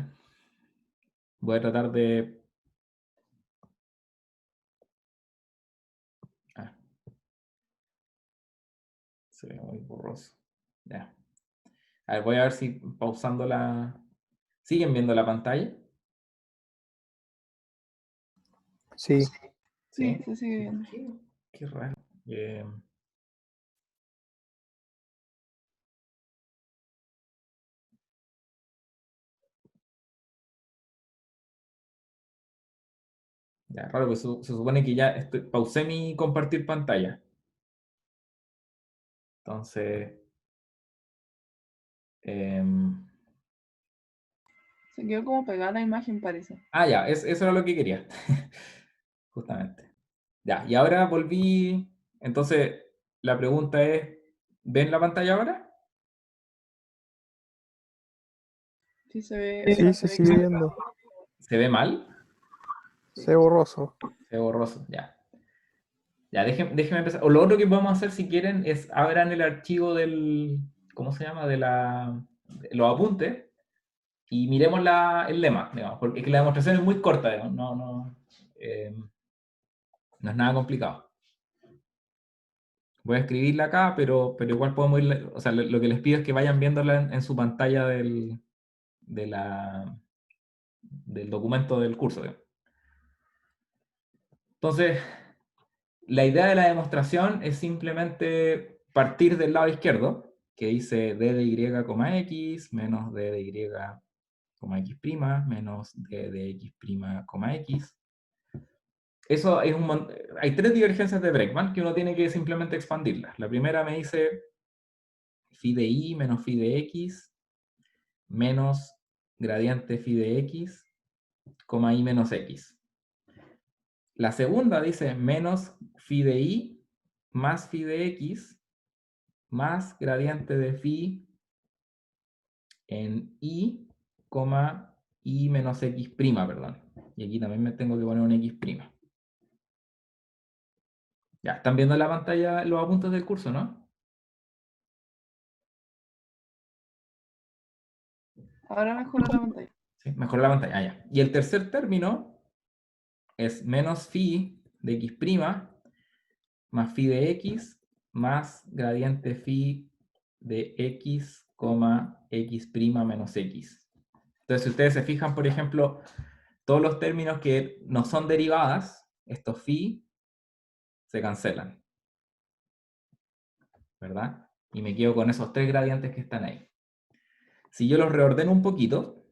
Voy a tratar de... Se ve muy borroso. Ya. A ver, voy a ver si pausando la... ¿Siguen viendo la pantalla? Sí. Sí, se sigue viendo. Qué raro. Ya, raro, pues se supone que ya pausé mi compartir pantalla. Entonces... Se quedó como pegada la imagen, parece. Ah, ya, eso era lo que quería. Justamente. Ya, y ahora volví. Entonces, la pregunta es, ¿ven la pantalla ahora? Sí, se ve. Sí, se sigue viendo. ¿Se ve mal? Se ve borroso. Se ve borroso, ya. Ya, déjenme empezar. O lo otro que podemos hacer, si quieren, es abran el archivo del... ¿Cómo se llama? De los apuntes. Y miremos el lema, digamos, porque es que la demostración es muy corta, digamos, no es nada complicado. Voy a escribirla acá, pero igual podemos ir, o sea, lo que les pido es que vayan viéndola en su pantalla del documento del curso. Digamos. Entonces, la idea de la demostración es simplemente partir del lado izquierdo, que dice d de y, x menos d de y coma x', menos d de x', coma x. Eso es hay tres divergencias de Bregman que uno tiene que simplemente expandirlas. La primera me dice phi de y menos phi de x menos gradiente phi de x, coma y menos x. La segunda dice menos phi de y más phi de x más gradiente de phi en y, coma y menos x', perdón. Y aquí también me tengo que poner un x'. Ya, ¿están viendo en la pantalla los apuntes del curso, no? Ahora mejora la pantalla. Sí, mejoró la pantalla. Ah, ya. Y el tercer término es menos phi de x' más phi de x más gradiente phi de x, x' menos x. Entonces, si ustedes se fijan, por ejemplo, todos los términos que no son derivadas, estos phi, se cancelan. ¿Verdad? Y me quedo con esos tres gradientes que están ahí. Si yo los reordeno un poquito,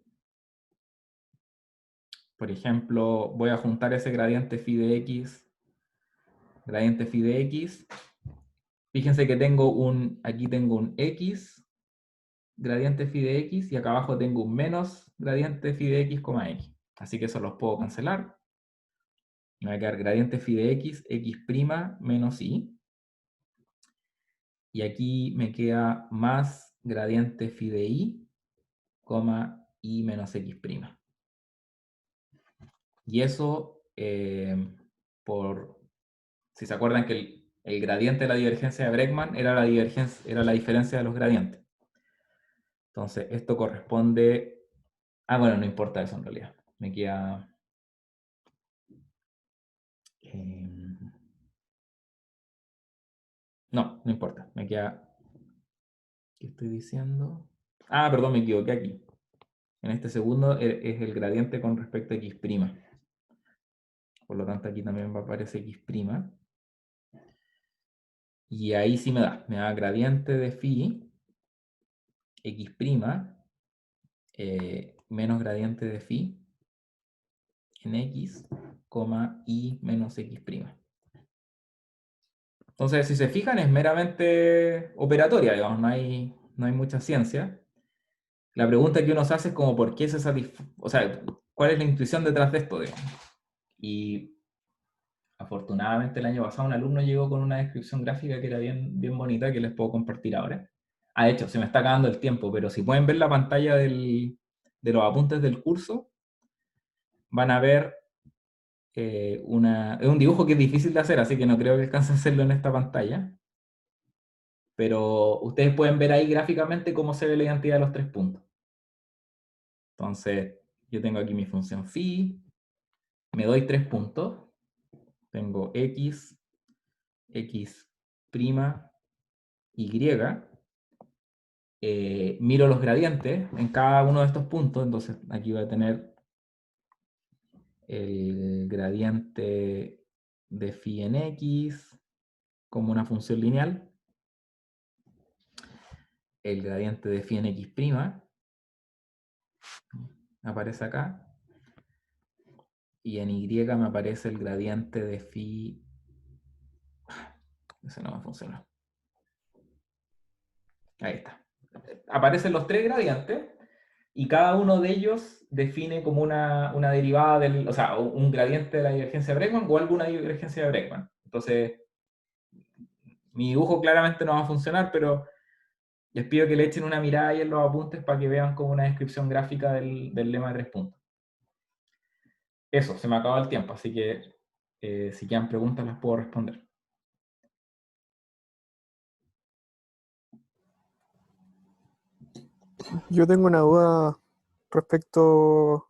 por ejemplo, voy a juntar ese gradiente phi de x, gradiente phi de x. Fíjense que aquí tengo un x, gradiente phi de x, y acá abajo tengo un menos gradiente phi de x, x. Así que eso los puedo cancelar. Me va a quedar gradiente phi de x, x' menos y. Y aquí me queda más gradiente phi de y, y menos x'. Y eso, si se acuerdan que el gradiente de la divergencia de Bregman era la diferencia de los gradientes. Entonces, esto corresponde... Ah, bueno, no importa eso en realidad. Me queda... no importa. Me queda... ¿Qué estoy diciendo? Ah, perdón, me equivoqué aquí. En este segundo es el gradiente con respecto a x'. Por lo tanto, aquí también va a aparecer x'. Y ahí sí me da gradiente de phi, x', menos gradiente de phi en x, y menos x'. Entonces, si se fijan, es meramente operatoria, digamos, no hay mucha ciencia. La pregunta que uno se hace es como, ¿por qué se satisface? O sea, ¿cuál es la intuición detrás de esto, digamos? Y afortunadamente el año pasado un alumno llegó con una descripción gráfica que era bien, bien bonita, que les puedo compartir ahora. Ah, de hecho, se me está acabando el tiempo, pero si pueden ver la pantalla de los apuntes del curso, van a ver es un dibujo que es difícil de hacer, así que no creo que alcance a hacerlo en esta pantalla. Pero ustedes pueden ver ahí gráficamente cómo se ve la identidad de los tres puntos. Entonces, yo tengo aquí mi función phi, me doy 3 puntos, tengo x, x', y, miro los gradientes en cada uno de estos puntos, entonces aquí voy a tener el gradiente de phi en x como una función lineal, el gradiente de phi en x' aparece acá, y en y me aparece el gradiente de phi... Ese no me funcionó. Ahí está. Aparecen los tres gradientes, y cada uno de ellos define como una derivada o sea, un gradiente de la divergencia de Bregman o alguna divergencia de Bregman. Entonces, mi dibujo claramente no va a funcionar, pero les pido que le echen una mirada ahí en los apuntes para que vean como una descripción gráfica del lema de 3 puntos. Eso, se me acaba el tiempo, así que si quedan preguntas las puedo responder. Yo tengo una duda respecto